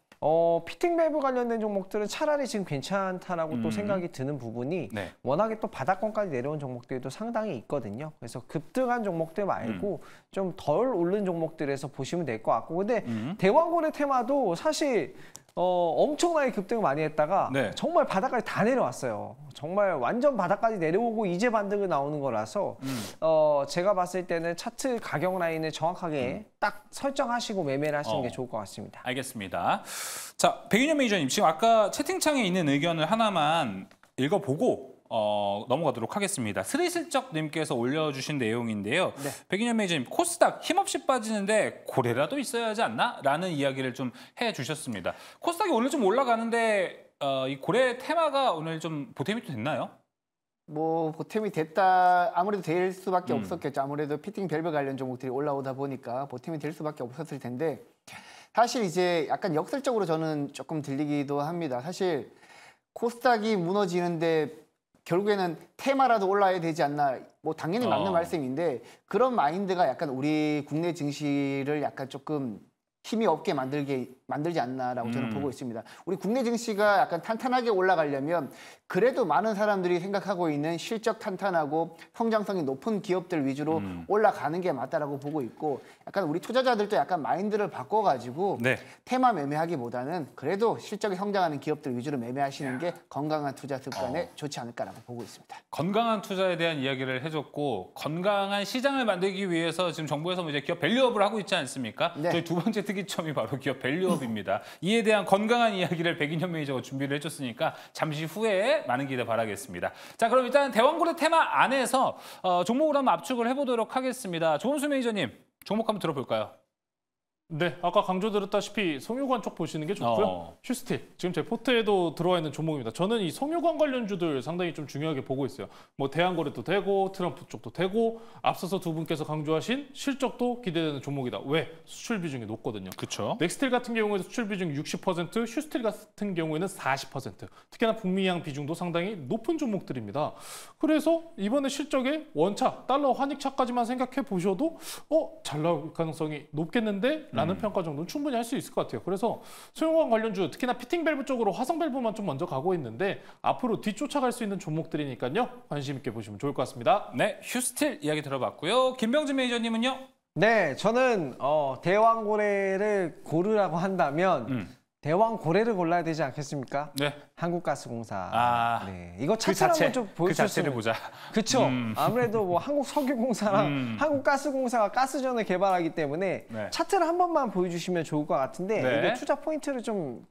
D: 피팅 밸브 관련된 종목들은 차라리 지금 괜찮다라고 또 생각이 드는 부분이
A: 네.
D: 워낙에 또 바닥권까지 내려온 종목들도 상당히 있거든요. 그래서 급등한 종목들 말고 좀 덜 오른 종목들에서 보시면 될 것 같고, 근데 대왕고래 테마도 사실 엄청나게 급등을 많이 했다가
A: 네.
D: 정말 바닥까지 다 내려왔어요. 정말 완전 바닥까지 내려오고 이제 반등을 나오는 거라서 제가 봤을 때는 차트 가격 라인을 정확하게 딱 설정하시고 매매를 하시는 게 좋을 것 같습니다.
A: 알겠습니다. 자, 백윤현 매니저님, 지금 아까 채팅창에 있는 의견을 하나만 읽어보고 넘어가도록 하겠습니다. 스리슬쩍님께서 올려주신 내용인데요.
B: 네.
A: 백윤현 매니저님, 코스닥 힘없이 빠지는데 고래라도 있어야 하지 않나? 라는 이야기를 좀 해주셨습니다. 코스닥이 오늘 좀 올라가는데 이 고래 테마가 오늘 좀 보탬이 됐나요?
B: 뭐 보탬이 됐다, 아무래도 될 수밖에 없었겠죠. 아무래도 피팅 밸브 관련 종목들이 올라오다 보니까 보탬이 될 수밖에 없었을 텐데, 사실 이제 약간 역설적으로 저는 조금 들리기도 합니다. 사실 코스닥이 무너지는데 결국에는 테마라도 올라야 되지 않나, 뭐 당연히 맞는 말씀인데, 그런 마인드가 약간 우리 국내 증시를 약간 조금 힘이 없게 만들지 않나라고 저는 보고 있습니다. 우리 국내 증시가 약간 탄탄하게 올라가려면 그래도 많은 사람들이 생각하고 있는 실적 탄탄하고 성장성이 높은 기업들 위주로 올라가는 게 맞다라고 보고 있고, 약간 우리 투자자들도 약간 마인드를 바꿔가지고
A: 네.
B: 테마 매매하기보다는 그래도 실적이 성장하는 기업들 위주로 매매하시는 게 건강한 투자 습관에 좋지 않을까라고 보고 있습니다.
A: 건강한 투자에 대한 이야기를 해줬고, 건강한 시장을 만들기 위해서 지금 정부에서 이제 기업 밸류업을 하고 있지 않습니까?
B: 네.
A: 저희 두 번째 특이점이 바로 기업 밸류업입니다. 이에 대한 건강한 이야기를 백인현 매니저가 준비를 해줬으니까 잠시 후에 많은 기대 바라겠습니다. 자, 그럼 일단 대왕고래 테마 안에서 종목으로 한번 압축을 해보도록 하겠습니다. 조은수 매니저님, 종목 한번 들어볼까요?
C: 네, 아까 강조드렸다시피 송유관 쪽 보시는 게 좋고요. 휴스틸, 지금 제 포트에도 들어와 있는 종목입니다. 저는 이 송유관 관련주들 상당히 좀 중요하게 보고 있어요. 뭐 대한거래도 되고 트럼프 쪽도 되고, 앞서서 두 분께서 강조하신 실적도 기대되는 종목이다. 왜? 수출 비중이 높거든요.
A: 그렇죠.
C: 넥스틸 같은 경우에도 수출 비중이 60%, 휴스틸 같은 경우에는 40%. 특히나 북미양 비중도 상당히 높은 종목들입니다. 그래서 이번에 실적에 원차, 달러 환익차까지만 생각해 보셔도 잘 나올 가능성이 높겠는데? 라는 평가 정도는 충분히 할 수 있을 것 같아요. 그래서 소형화학 관련주, 특히나 피팅 밸브 쪽으로 화성 밸브만 좀 먼저 가고 있는데 앞으로 뒤쫓아갈 수 있는 종목들이니까요. 관심 있게 보시면 좋을 것 같습니다.
A: 네, 휴스틸 이야기 들어봤고요. 김병진 매니저님은요?
D: 네, 저는 대왕고래를 고르라고 한다면 대왕고래를 골라야 되지 않겠습니까?
A: 네.
D: 한국가스공사. 네, 이거 차트를 한번 좀
A: 그
D: 보여주셨으면.
A: 자체를 보자.
D: 그렇죠. 아무래도 뭐 한국석유공사랑 한국가스공사가 가스전을 개발하기 때문에
A: 네.
D: 차트를 한 번만 보여주시면 좋을 것 같은데,
A: 네.
D: 이거 투자 포인트를 좀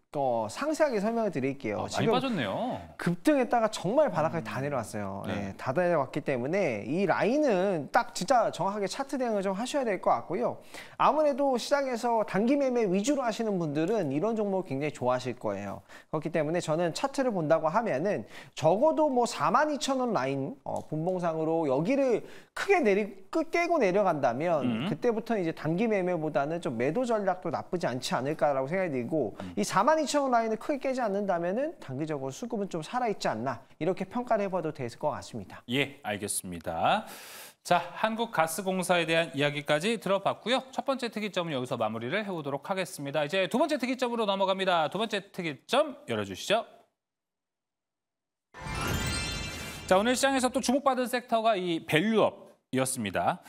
D: 상세하게 설명을 드릴게요.
A: 많이 빠졌네요.
D: 급등했다가 정말 바닥까지 다 내려왔어요.
A: 네.
D: 네, 다 내려왔기 때문에 이 라인은 딱 진짜 정확하게 차트 대응을 좀 하셔야 될 것 같고요. 아무래도 시장에서 단기 매매 위주로 하시는 분들은 이런 종목 굉장히 좋아하실 거예요. 그렇기 때문에 저는 차트를 본다고 하면은 적어도 뭐 42,000원 라인 분봉상으로 여기를 크게 깨고 내려간다면 그때부터 이제 단기 매매보다는 좀 매도 전략도 나쁘지 않지 않을까라고 생각이 들고, 이 42,000원 라인을 크게 깨지 않는다면은 단기적으로 수급은 좀 살아있지 않나, 이렇게 평가를 해봐도 될 것 같습니다.
A: 예, 알겠습니다. 자, 한국가스공사에 대한 이야기까지 들어봤고요. 첫 번째 특이점은 여기서 마무리를 해보도록 하겠습니다. 이제 두 번째 특이점으로 넘어갑니다. 두 번째 특이점 열어주시죠. 자, 오늘 시장에서 또 주목받은 섹터가 이 밸류업이었습니다.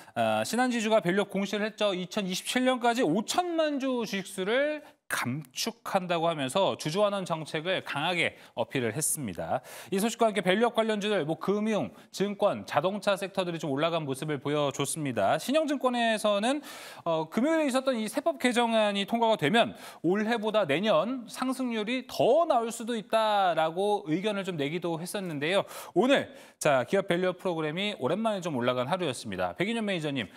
A: 신한지주가 밸류업 공시를 했죠. 2027년까지 5천만 주 주식수를 감축한다고 하면서 주주환원 정책을 강하게 어필을 했습니다. 이 소식과 함께 밸류업 관련주들, 뭐 금융, 증권, 자동차 섹터들이 좀 올라간 모습을 보여줬습니다. 신영증권에서는 금요일에 있었던 이 세법 개정안이 통과가 되면 올해보다 내년 상승률이 더 나올 수도 있다라고 의견을 좀 내기도 했었는데요. 오늘 자, 기업 밸류업 프로그램이 오랜만에 좀 올라간 하루였습니다. 백인현 매니저님,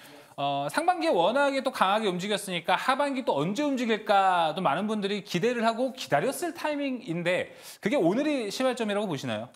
A: 상반기에 워낙에 또 강하게 움직였으니까 하반기 또 언제 움직일까 또 많은 분들이 기대를 하고 기다렸을 타이밍인데 그게 오늘이 시발점이라고 보시나요?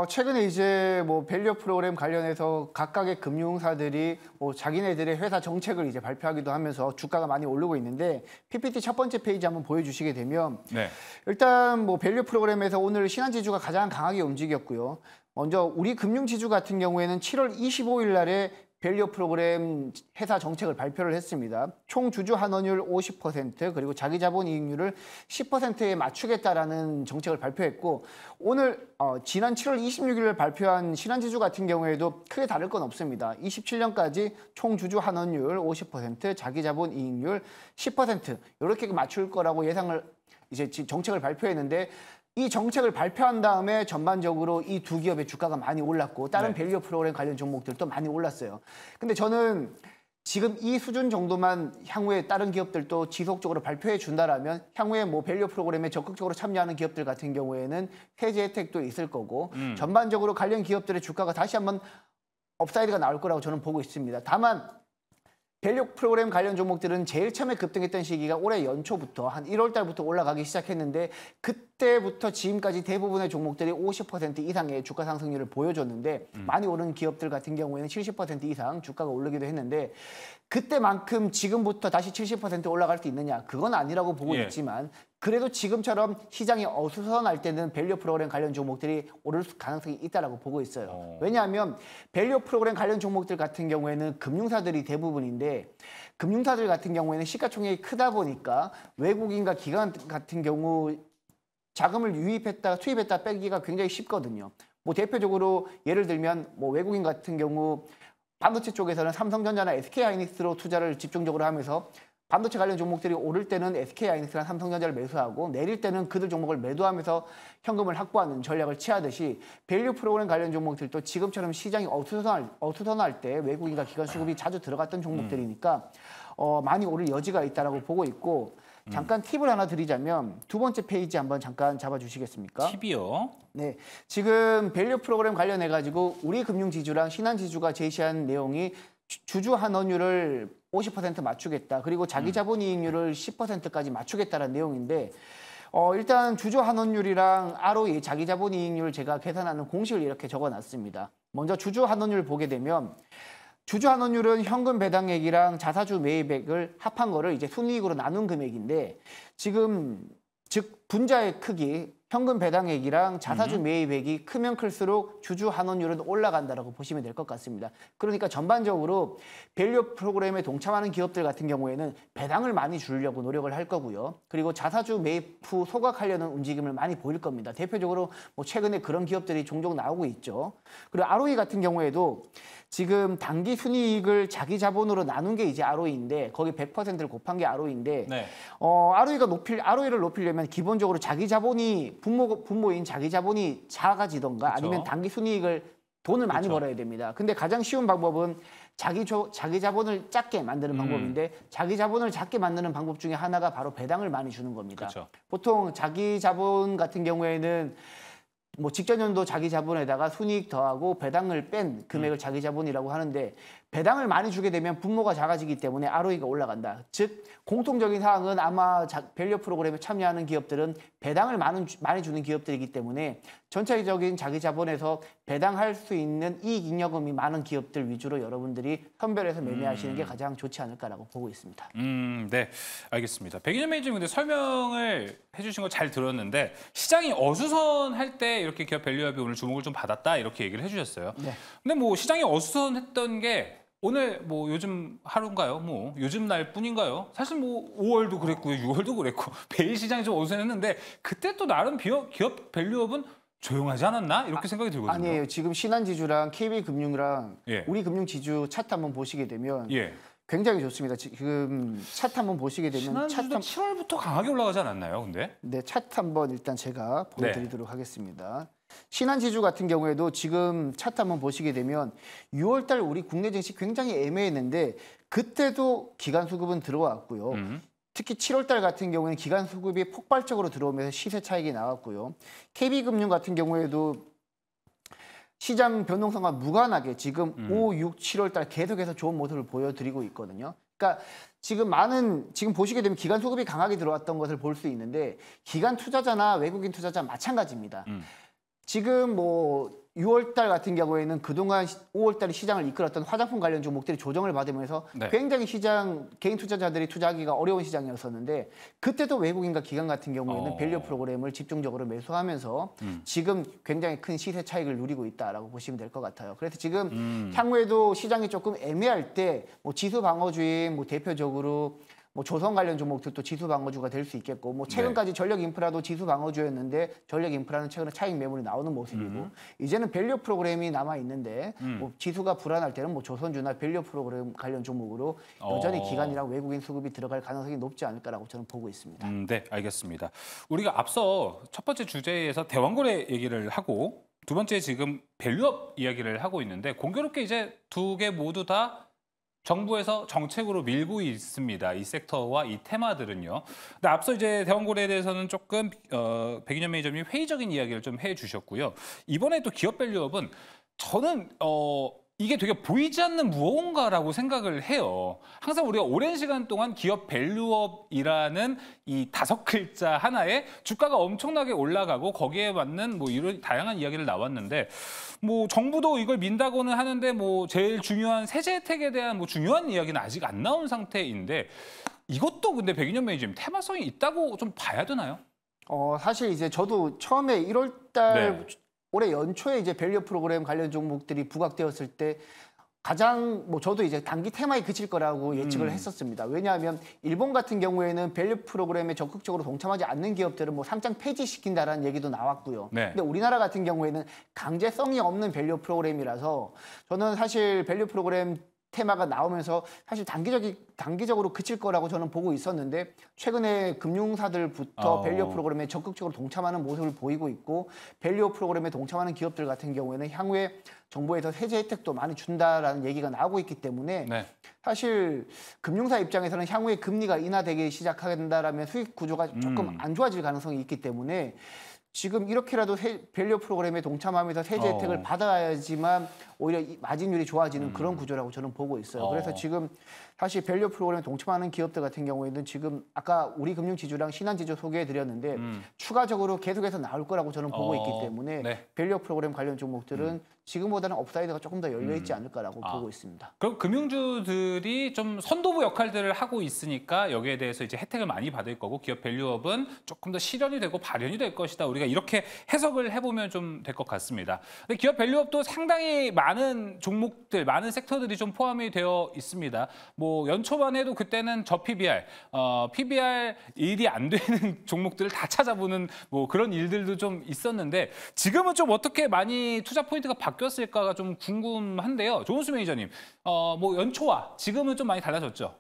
B: 최근에 이제 뭐 밸류업 프로그램 관련해서 각각의 금융사들이 뭐 자기네들의 회사 정책을 이제 발표하기도 하면서 주가가 많이 오르고 있는데 PPT 첫 번째 페이지 한번 보여주시게 되면
A: 네.
B: 일단 뭐 밸류 프로그램에서 오늘 신한지주가 가장 강하게 움직였고요. 먼저 우리 금융지주 같은 경우에는 7월 25일 날에 밸류 프로그램 회사 정책을 발표를 했습니다. 총 주주 환원율 50% 그리고 자기 자본 이익률을 10%에 맞추겠다라는 정책을 발표했고 오늘 지난 7월 26일 발표한 신한지주 같은 경우에도 크게 다를 건 없습니다. 27년까지 총 주주 환원율 50% 자기 자본 이익률 10% 이렇게 맞출 거라고 예상을 이제 정책을 발표했는데 이 정책을 발표한 다음에 전반적으로 이 두 기업의 주가가 많이 올랐고 다른 밸류 프로그램 관련 종목들도 많이 올랐어요. 근데 저는 지금 이 수준 정도만 향후에 다른 기업들도 지속적으로 발표해 준다라면 향후에 뭐 밸류 프로그램에 적극적으로 참여하는 기업들 같은 경우에는 세제 혜택도 있을 거고 전반적으로 관련 기업들의 주가가 다시 한번 업사이드가 나올 거라고 저는 보고 있습니다. 다만 밸류 프로그램 관련 종목들은 제일 처음에 급등했던 시기가 올해 연초부터 한 1월 달부터 올라가기 시작했는데 그때부터 지금까지 대부분의 종목들이 50% 이상의 주가 상승률을 보여줬는데 많이 오른 기업들 같은 경우에는 70% 이상 주가가 오르기도 했는데 그때만큼 지금부터 다시 70% 올라갈 수 있느냐? 그건 아니라고 보고 있지만 그래도 지금처럼 시장이 어수선할 때는 밸류 프로그램 관련 종목들이 오를 가능성이 있다라고 보고 있어요. 왜냐하면 밸류 프로그램 관련 종목들 같은 경우에는 금융사들이 대부분인데 금융사들 같은 경우에는 시가총액이 크다 보니까 외국인과 기관 같은 경우 자금을 유입했다 투입했다 빼기가 굉장히 쉽거든요. 뭐 대표적으로 예를 들면 뭐 외국인 같은 경우 반도체 쪽에서는 삼성전자나 SK하이닉스로 투자를 집중적으로 하면서 반도체 관련 종목들이 오를 때는 SK하이닉스나 삼성전자를 매수하고 내릴 때는 그들 종목을 매도하면서 현금을 확보하는 전략을 취하듯이 밸류 프로그램 관련 종목들도 지금처럼 시장이 어수선할 때 외국인과 기관 수급이 자주 들어갔던 종목들이니까 많이 오를 여지가 있다라고 보고 있고 잠깐 팁을 하나 드리자면 두 번째 페이지 한번 잠깐 잡아주시겠습니까?
A: 팁이요?
B: 네, 지금 밸류 프로그램 관련해 가지고 우리 금융지주랑 신한지주가 제시한 내용이 주주 환원율을 50% 맞추겠다. 그리고 자기 자본 이익률을 10%까지 맞추겠다는 내용인데 일단 주주 환원율이랑 ROE 자기 자본 이익률 제가 계산하는 공식을 이렇게 적어놨습니다. 먼저 주주 환원율 보게 되면 주주 환원율은 현금 배당액이랑 자사주 매입액을 합한 거를 이제 순이익으로 나눈 금액인데 지금 즉 분자의 크기 현금 배당액이랑 자사주 매입액이 크면 클수록 주주 환원율은 올라간다라고 보시면 될 것 같습니다. 그러니까 전반적으로 밸류 프로그램에 동참하는 기업들 같은 경우에는 배당을 많이 주려고 노력을 할 거고요. 그리고 자사주 매입 후 소각하려는 움직임을 많이 보일 겁니다. 대표적으로 뭐 최근에 그런 기업들이 종종 나오고 있죠. 그리고 ROE 같은 경우에도 지금 단기 순이익을 자기 자본으로 나눈 게 이제 ROE인데 거기 100%를 곱한 게 ROE인데 ROE를 높이려면 기본적으로 자기 자본이 분모인 자기 자본이 작아지던가 아니면 단기 순이익을 돈을 많이 벌어야 됩니다. 근데 가장 쉬운 방법은 자기 자본을 작게 만드는 방법인데 자기 자본을 작게 만드는 방법 중에 하나가 바로 배당을 많이 주는 겁니다. 보통 자기 자본 같은 경우에는 뭐 직전 연도 자기 자본에다가 순이익 더하고 배당을 뺀 금액을 자기 자본이라고 하는데 배당을 많이 주게 되면 분모가 작아지기 때문에 ROE가 올라간다. 즉 공통적인 사항은 아마 밸류 프로그램에 참여하는 기업들은 배당을 많이 주는 기업들이기 때문에 전체적인 자기 자본에서 배당할 수 있는 이익 잉여금이 많은 기업들 위주로 여러분들이 선별해서 매매하시는 게 가장 좋지 않을까라고 보고 있습니다.
A: 네, 알겠습니다. 백인현 매니저님 근데 설명을 해주신 거 잘 들었는데 시장이 어수선할 때 이렇게 기업 밸류업이 오늘 주목을 좀 받았다 이렇게 얘기를 해주셨어요.
B: 네.
A: 근데 뭐 시장이 어수선했던 게 오늘 뭐 요즘 하루인가요? 뭐 요즘 날 뿐인가요? 사실 뭐 5월도 그랬고요, 6월도 그랬고 매일 시장이 좀 어수선했는데 그때 또 나름 기업 밸류업은 조용하지 않았나? 이렇게 생각이 들거든요.
B: 아니에요. 지금 신한지주랑 KB금융이랑 우리 금융지주 차트 한번 보시게 되면 굉장히 좋습니다. 지금 차트 한번 보시게 되면
A: 신한지주도 7월부터 강하게 올라가지 않았나요? 근데?
B: 네, 차트 한번 일단 제가 보여드리도록 하겠습니다. 신한지주 같은 경우에도 지금 차트 한번 보시게 되면 6월달 우리 국내 증시 굉장히 애매했는데 그때도 기관 수급은 들어왔고요. 특히 7월달 같은 경우에는 기관 수급이 폭발적으로 들어오면서 시세 차익이 나왔고요. KB금융 같은 경우에도 시장 변동성과 무관하게 지금 5, 6, 7월달 계속해서 좋은 모습을 보여드리고 있거든요. 그러니까 지금 보시게 되면 기관 수급이 강하게 들어왔던 것을 볼 수 있는데 기관 투자자나 외국인 투자자 마찬가지입니다. 지금 뭐 6월 달 같은 경우에는 그동안 5월 달에 시장을 이끌었던 화장품 관련 종목들이 조정을 받으면서
A: 네.
B: 굉장히 시장 개인 투자자들이 투자하기가 어려운 시장이었었는데 그때도 외국인과 기관 같은 경우에는 밸류 프로그램을 집중적으로 매수하면서 지금 굉장히 큰 시세 차익을 누리고 있다라고 보시면 될 것 같아요. 그래서 지금 향후에도 시장이 조금 애매할 때 뭐 지수 방어주인 뭐 대표적으로 뭐 조선 관련 종목들도 지수 방어주가 될 수 있겠고 뭐 최근까지 전력 인프라도 지수 방어주였는데 전력 인프라는 최근에 차익 매물이 나오는 모습이고 이제는 밸류 프로그램이 남아 있는데 뭐 지수가 불안할 때는 뭐 조선주나 밸류 프로그램 관련 종목으로 여전히 기관이랑 외국인 수급이 들어갈 가능성이 높지 않을까라고 저는 보고 있습니다.
A: 네, 알겠습니다. 우리가 앞서 첫 번째 주제에서 대왕거래 얘기를 하고 두 번째 지금 밸류업 이야기를 하고 있는데 공교롭게 이제 두 개 모두 다 정부에서 정책으로 밀고 있습니다. 이 섹터와 이 테마들은요. 근데 앞서 이제 대왕거래에 대해서는 조금 백인현 매니저님이 회의적인 이야기를 좀 해주셨고요. 이번에 또 기업 밸류업은 저는 이게 되게 보이지 않는 무언가라고 생각을 해요. 항상 우리가 오랜 시간 동안 기업 밸류업이라는 이 5글자 하나에 주가가 엄청나게 올라가고 거기에 맞는 뭐 이런 다양한 이야기를 나왔는데 뭐 정부도 이걸 민다고는 하는데 뭐 제일 중요한 세제 혜택에 대한 뭐 중요한 이야기는 아직 안 나온 상태인데 이것도 근데 백인현 매니저님 테마성이 있다고 좀 봐야 되나요?
B: 사실 이제 저도 처음에 1월 달
A: 네.
B: 올해 연초에 이제 밸류 프로그램 관련 종목들이 부각되었을 때 가장 뭐 저도 이제 단기 테마에 그칠 거라고 예측을 했었습니다. 왜냐하면 일본 같은 경우에는 밸류 프로그램에 적극적으로 동참하지 않는 기업들은 뭐 상장 폐지시킨다라는 얘기도 나왔고요.
A: 네.
B: 근데 우리나라 같은 경우에는 강제성이 없는 밸류 프로그램이라서 저는 사실 밸류 프로그램 테마가 나오면서 사실 단기적으로 그칠 거라고 저는 보고 있었는데 최근에 금융사들부터 밸류 프로그램에 적극적으로 동참하는 모습을 보이고 있고 밸류 프로그램에 동참하는 기업들 같은 경우에는 향후에 정부에서 세제 혜택도 많이 준다라는 얘기가 나오고 있기 때문에
A: 네.
B: 사실 금융사 입장에서는 향후에 금리가 인하되기 시작한다라면 수익 구조가 조금 안 좋아질 가능성이 있기 때문에 지금 이렇게라도 밸류 프로그램에 동참하면서 세제 혜택을 받아야지만 오히려 마진율이 좋아지는 그런 구조라고 저는 보고 있어요. 그래서 지금 사실 밸류 프로그램에 동참하는 기업들 같은 경우에는 지금 아까 우리금융지주랑 신한지주 소개해드렸는데 추가적으로 계속해서 나올 거라고 저는 보고 있기 때문에
A: 네.
B: 밸류 프로그램 관련 종목들은 지금보다는 업사이드가 조금 더 열려있지 않을까라고 보고 있습니다.
A: 그럼 금융주들이 좀 선도부 역할들을 하고 있으니까 여기에 대해서 이제 혜택을 많이 받을 거고 기업 밸류업은 조금 더 실현이 되고 발현이 될 것이다. 우리가 이렇게 해석을 해보면 좀 될 것 같습니다. 근데 기업 밸류업도 상당히 많은 종목들, 많은 섹터들이 좀 포함이 되어 있습니다. 뭐 연초만 해도 그때는 저 PBR, PBR 일이 안 되는 종목들을 다 찾아보는 뭐 그런 일들도 좀 있었는데 지금은 좀 어떻게 많이 투자 포인트가 바뀌었을까가 좀 궁금한데요. 조은수 매니저님, 뭐 연초와 지금은 좀 많이 달라졌죠?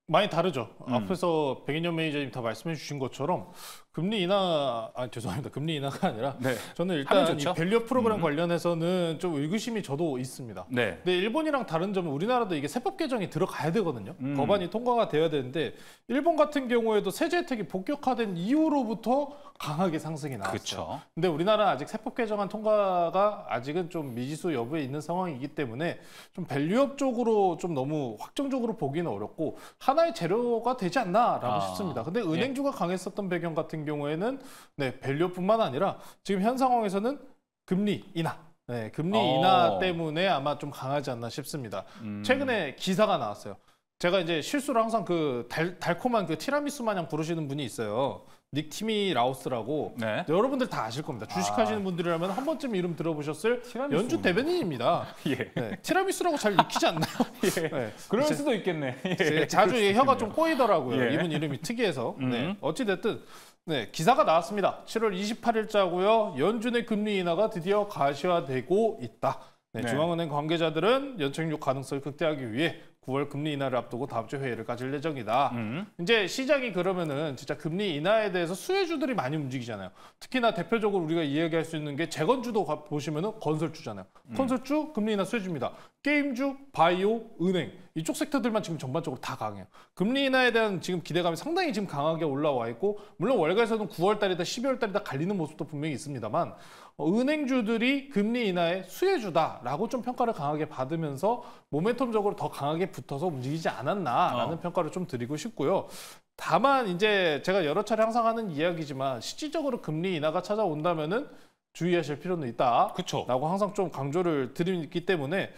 C: 많이 다르죠. 앞에서 백인현 매니저님 다 말씀해 주신 것처럼 금리 인하, 죄송합니다. 금리 인하가 아니라
A: 네.
C: 저는
A: 하면
C: 일단 이
A: 좋죠.
C: 밸류 프로그램 관련해서는 좀 의구심이 저도 있습니다.
A: 네.
C: 근데 일본이랑 다른 점은 우리나라도 이게 세법 개정이 들어가야 되거든요. 법안이 통과가 돼야 되는데 일본 같은 경우에도 세제 혜택이 본격화된 이후로부터 강하게 상승이 나왔어요.
A: 그렇죠.
C: 근데 우리나라는 아직 세법 개정안 통과가 아직은 좀 미지수 여부에 있는 상황이기 때문에 좀 밸류업 쪽으로 좀 너무 확정적으로 보기는 어렵고 하나의 재료가 되지 않나라고 싶습니다. 근데 은행주가 강했었던 배경 같은 경우에는 네, 밸류업뿐만 아니라 지금 현 상황에서는 금리 인하. 네, 금리 인하 때문에 아마 좀 강하지 않나 싶습니다. 최근에 기사가 나왔어요. 제가 이제 실수로 항상 그 달콤한 그 티라미수 마냥 부르시는 분이 있어요. 닉 티미 라우스라고.
A: 네.
C: 여러분들 다 아실 겁니다. 주식하시는 분들이라면 한 번쯤 이름 들어보셨을 연준 대변인입니다.
A: 예.
C: 네, 티라미수라고 잘 익히지 않나요?
A: 예.
C: 네.
A: 그럴 수도 있겠네.
C: 제 자주 이 혀가 좀 꼬이더라고요.
A: 예.
C: 이분 이름이 특이해서. 네. 어찌됐든 네, 기사가 나왔습니다. 7월 28일자고요. 연준의 금리 인하가 드디어 가시화되고 있다. 네,
A: 네.
C: 중앙은행 관계자들은 연착륙 가능성을 극대화하기 위해 9월 금리 인하를 앞두고 다음 주 회의를 가질 예정이다. 이제 시장이 그러면은 진짜 금리 인하에 대해서 수혜주들이 많이 움직이잖아요. 특히나 대표적으로 우리가 이야기할 수 있는 게 재건주도 보시면은 건설주잖아요. 건설주 금리 인하 수혜주입니다. 게임주, 바이오, 은행 이쪽 섹터들만 지금 전반적으로 다 강해요. 금리 인하에 대한 지금 기대감이 상당히 지금 강하게 올라와 있고 물론 월가에서는 9월 달이다 12월 달이다 갈리는 모습도 분명히 있습니다만 은행주들이 금리 인하의 수혜주다라고 좀 평가를 강하게 받으면서 모멘텀적으로 더 강하게 붙어서 움직이지 않았나라는 평가를 좀 드리고 싶고요. 다만 이제 제가 여러 차례 항상 하는 이야기지만 실질적으로 금리 인하가 찾아온다면은 주의하실 필요는 있다.
A: 그쵸.
C: 라고 항상 좀 강조를 드리기 때문에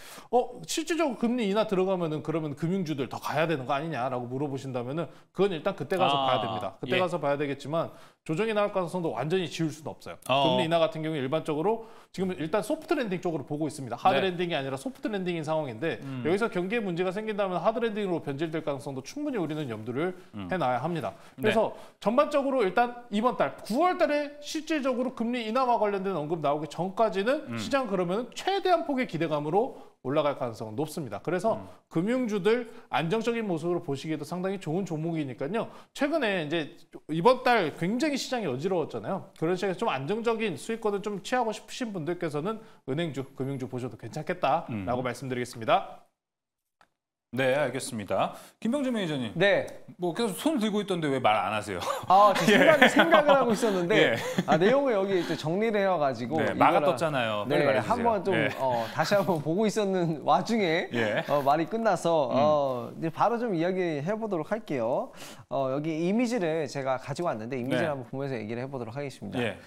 C: 실질적으로 금리 인하 들어가면은 그러면 금융주들 더 가야 되는 거 아니냐라고 물어보신다면은 그건 일단 그때 가서 봐야 됩니다. 그때
A: 예.
C: 가서 봐야 되겠지만 조정이 나올 가능성도 완전히 지울 수는 없어요.
A: 어.
C: 금리 인하 같은 경우에 일반적으로 지금 일단 소프트 랜딩 쪽으로 보고 있습니다. 하드
A: 네.
C: 랜딩이 아니라 소프트 랜딩인 상황인데 여기서 경기에 문제가 생긴다면 하드 랜딩으로 변질될 가능성도 충분히 우리는 염두를 해놔야 합니다. 그래서 전반적으로 일단 이번 달 9월 달에 실질적으로 금리 인하와 관련된 언급 나오기 전까지는 시장 그러면 최대한 폭의 기대감으로 올라갈 가능성은 높습니다. 그래서 금융주들 안정적인 모습으로 보시기에도 상당히 좋은 종목이니까요. 최근에 이제 이번 달 굉장히 시장이 어지러웠잖아요. 그런 식으로 좀 안정적인 수익권을 좀 취하고 싶으신 분들께서는 은행주, 금융주 보셔도 괜찮겠다라고 말씀드리겠습니다.
A: 네, 알겠습니다. 김병준 매니저님.
D: 네.
A: 뭐 계속 손 들고 있던데 왜 말 안 하세요?
D: 저 순간에 생각을 하고 있었는데
A: 예.
D: 내용을 여기 이제 정리를 해와가지고
A: 네, 막아 떴잖아요. 빨리
D: 네,
A: 말해주세요.
D: 한번 좀
A: 예.
D: 다시 한번 보고 있었는 와중에
A: 예.
D: 말이 끝나서 이제 바로 좀 이야기해 보도록 할게요. 여기 이미지를 제가 가지고 왔는데 이미지를
A: 네.
D: 한번 보면서 얘기를 해보도록 하겠습니다.
A: 예.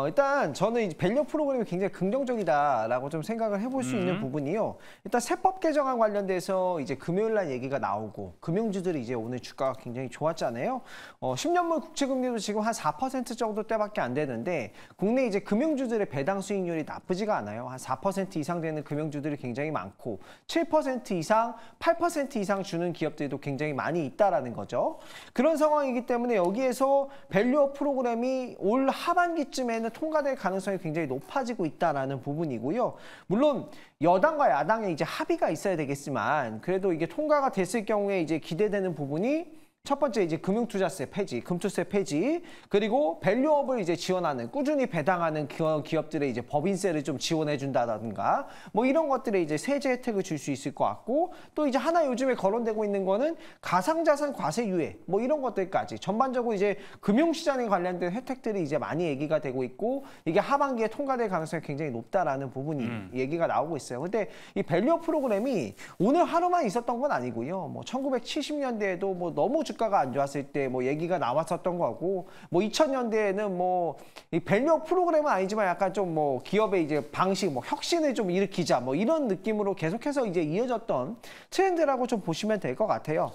D: 일단 저는 이제 밸류 프로그램이 굉장히 긍정적이다라고 좀 생각을 해볼 수 있는 부분이요. 일단 세법 개정안 관련돼서 이제 금요일 날 얘기가 나오고 금융주들이 이제 오늘 주가가 굉장히 좋았잖아요. 10년물 국채금리도 지금 한 4% 정도대밖에 안 되는데 국내 이제 금융주들의 배당 수익률이 나쁘지가 않아요. 한 4% 이상 되는 금융주들이 굉장히 많고 7% 이상, 8% 이상 주는 기업들도 굉장히 많이 있다라는 거죠. 그런 상황이기 때문에 여기에서 밸류업 프로그램이 올 하반기쯤에는 통과될 가능성이 굉장히 높아지고 있다라는 부분이고요. 물론 여당과 야당의 이제 합의가 있어야 되겠지만 그래도 이게 통과가 됐을 경우에 이제 기대되는 부분이 첫 번째 이제 금융투자세 폐지, 금투세 폐지, 그리고 밸류업을 이제 지원하는 꾸준히 배당하는 기업들의 이제 법인세를 좀 지원해 준다든가 뭐 이런 것들에 이제 세제 혜택을 줄 수 있을 것 같고 또 이제 하나 요즘에 거론되고 있는 거는 가상자산 과세 유예 뭐 이런 것들까지 전반적으로 이제 금융시장에 관련된 혜택들이 이제 많이 얘기가 되고 있고 이게 하반기에 통과될 가능성이 굉장히 높다라는 부분이 얘기가 나오고 있어요. 근데 이 밸류업 프로그램이 오늘 하루만 있었던 건 아니고요. 뭐 1970년대에도 뭐 너무 주가가 안 좋았을 때 뭐 얘기가 나왔었던 거고 뭐 2000년대에는 뭐 이 밸류업 프로그램은 아니지만 약간 좀 뭐 기업의 이제 방식 뭐 혁신을 좀 일으키자 뭐 이런 느낌으로 계속해서 이제 이어졌던 트렌드라고 좀 보시면 될 것 같아요.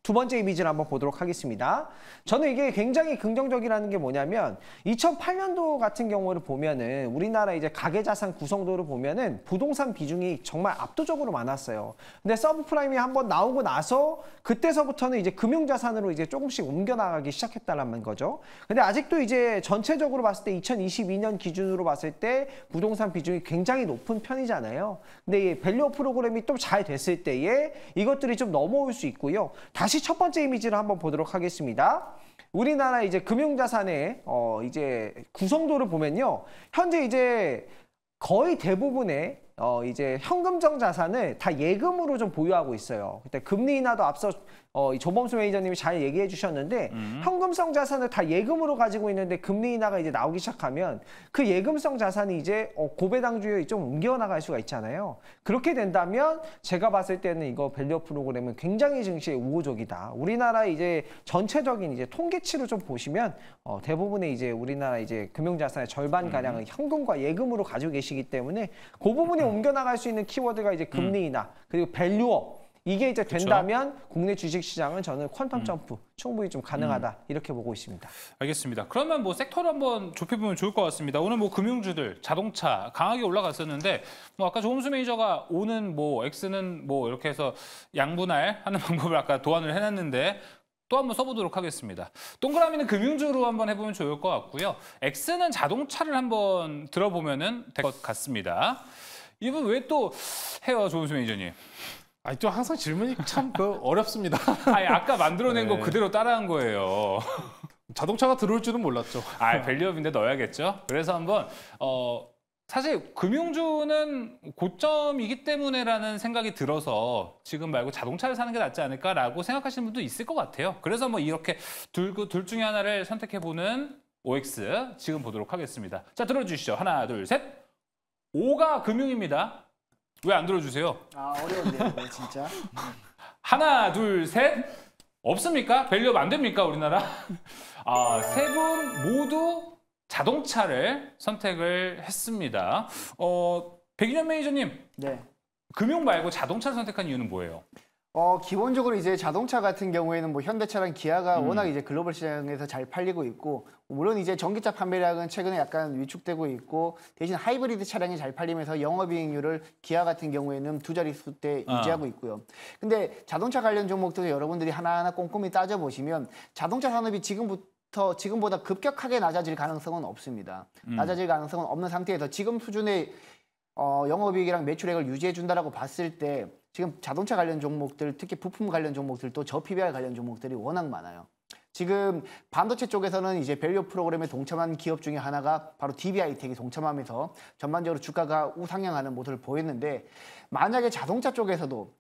D: 두 번째 이미지를 한번 보도록 하겠습니다. 저는 이게 굉장히 긍정적이라는 게 뭐냐면 2008년도 같은 경우를 보면은 우리나라 이제 가계자산 구성도를 보면은 부동산 비중이 정말 압도적으로 많았어요. 근데 서브프라임이 한번 나오고 나서 그때서부터는 이제 금융자산으로 이제 조금씩 옮겨나가기 시작했다는 거죠. 근데 아직도 이제 전체적으로 봤을 때 2022년 기준으로 봤을 때 부동산 비중이 굉장히 높은 편이잖아요. 근데 이 밸류업 프로그램이 또 잘 됐을 때에 이것들이 좀 넘어올 수 있고요. 다시 첫 번째 이미지를 한번 보도록 하겠습니다. 우리나라 이제 금융자산의 이제 구성도를 보면요. 현재 이제 거의 대부분의 이제 현금성 자산을 다 예금으로 좀 보유하고 있어요. 그때 금리 인하도 앞서 조범수 매니저님이 잘 얘기해 주셨는데 현금성 자산을 다 예금으로 가지고 있는데 금리 인하가 이제 나오기 시작하면 그 예금성 자산이 이제 고배당주에 좀 옮겨나갈 수가 있잖아요. 그렇게 된다면 제가 봤을 때는 이거 밸류업 프로그램은 굉장히 증시에 우호적이다. 우리나라 이제 전체적인 이제 통계치로 좀 보시면 대부분의 이제 우리나라 이제 금융자산의 절반 가량은 현금과 예금으로 가지고 계시기 때문에 그 부분이 옮겨나갈 수 있는 키워드가 이제 금리 인하 그리고 밸류업 이게 이제 된다면 국내 주식시장은 저는 퀀텀 점프 충분히 좀 가능하다 이렇게 보고 있습니다.
A: 알겠습니다. 그러면 뭐 섹터를 한번 좁혀보면 좋을 것 같습니다. 오늘 뭐 금융주들, 자동차 강하게 올라갔었는데 뭐 아까 조범수 매니저가 오는 뭐 X는 뭐 이렇게 해서 양분할 하는 방법을 아까 도안을 해놨는데 또 한번 써보도록 하겠습니다. 동그라미는 금융주로 한번 해보면 좋을 것 같고요. X는 자동차를 한번 들어보면은 될 것 같습니다. 이분 왜 또 해요, 조범수 매니저님?
C: 아니 또 항상 질문이 참 어렵습니다.
A: 아니 아까 만들어낸
C: 네.
A: 거 그대로 따라한 거예요.
C: 자동차가 들어올 줄은 몰랐죠.
A: 밸류업인데 넣어야겠죠. 그래서 한번 사실 금융주는 고점이기 때문에라는 생각이 들어서 지금 말고 자동차를 사는 게 낫지 않을까라고 생각하시는 분도 있을 것 같아요. 그래서 뭐 이렇게 둘 중에 하나를 선택해보는 OX 지금 보도록 하겠습니다. 자, 들어주시죠. 하나, 둘, 셋. 5가 금융입니다. 왜 안 들어주세요?
B: 어려운데요, 진짜.
A: 하나, 둘, 셋. 없습니까? 밸류업 안 됩니까, 우리나라? 세 분 모두 자동차를 선택을 했습니다. 백인현 매니저님,
B: 네.
A: 금융 말고 자동차를 선택한 이유는 뭐예요?
B: 기본적으로 이제 자동차 같은 경우에는 뭐 현대차랑 기아가 워낙 이제 글로벌 시장에서 잘 팔리고 있고, 물론 이제 전기차 판매량은 최근에 약간 위축되고 있고, 대신 하이브리드 차량이 잘 팔리면서 영업이익률을 기아 같은 경우에는 두 자릿수대 유지하고 있고요. 근데 자동차 관련 종목도 여러분들이 하나하나 꼼꼼히 따져보시면 자동차 산업이 지금보다 급격하게 낮아질 가능성은 없습니다. 낮아질 가능성은 없는 상태에서 지금 수준의 영업이익이랑 매출액을 유지해 준다라고 봤을 때 지금 자동차 관련 종목들, 특히 부품 관련 종목들도 저PBR 관련 종목들이 워낙 많아요. 지금 반도체 쪽에서는 이제 밸류 프로그램에 동참한 기업 중에 하나가 바로 DB하이텍이 동참하면서 전반적으로 주가가 우상향하는 모습을 보였는데, 만약에 자동차 쪽에서도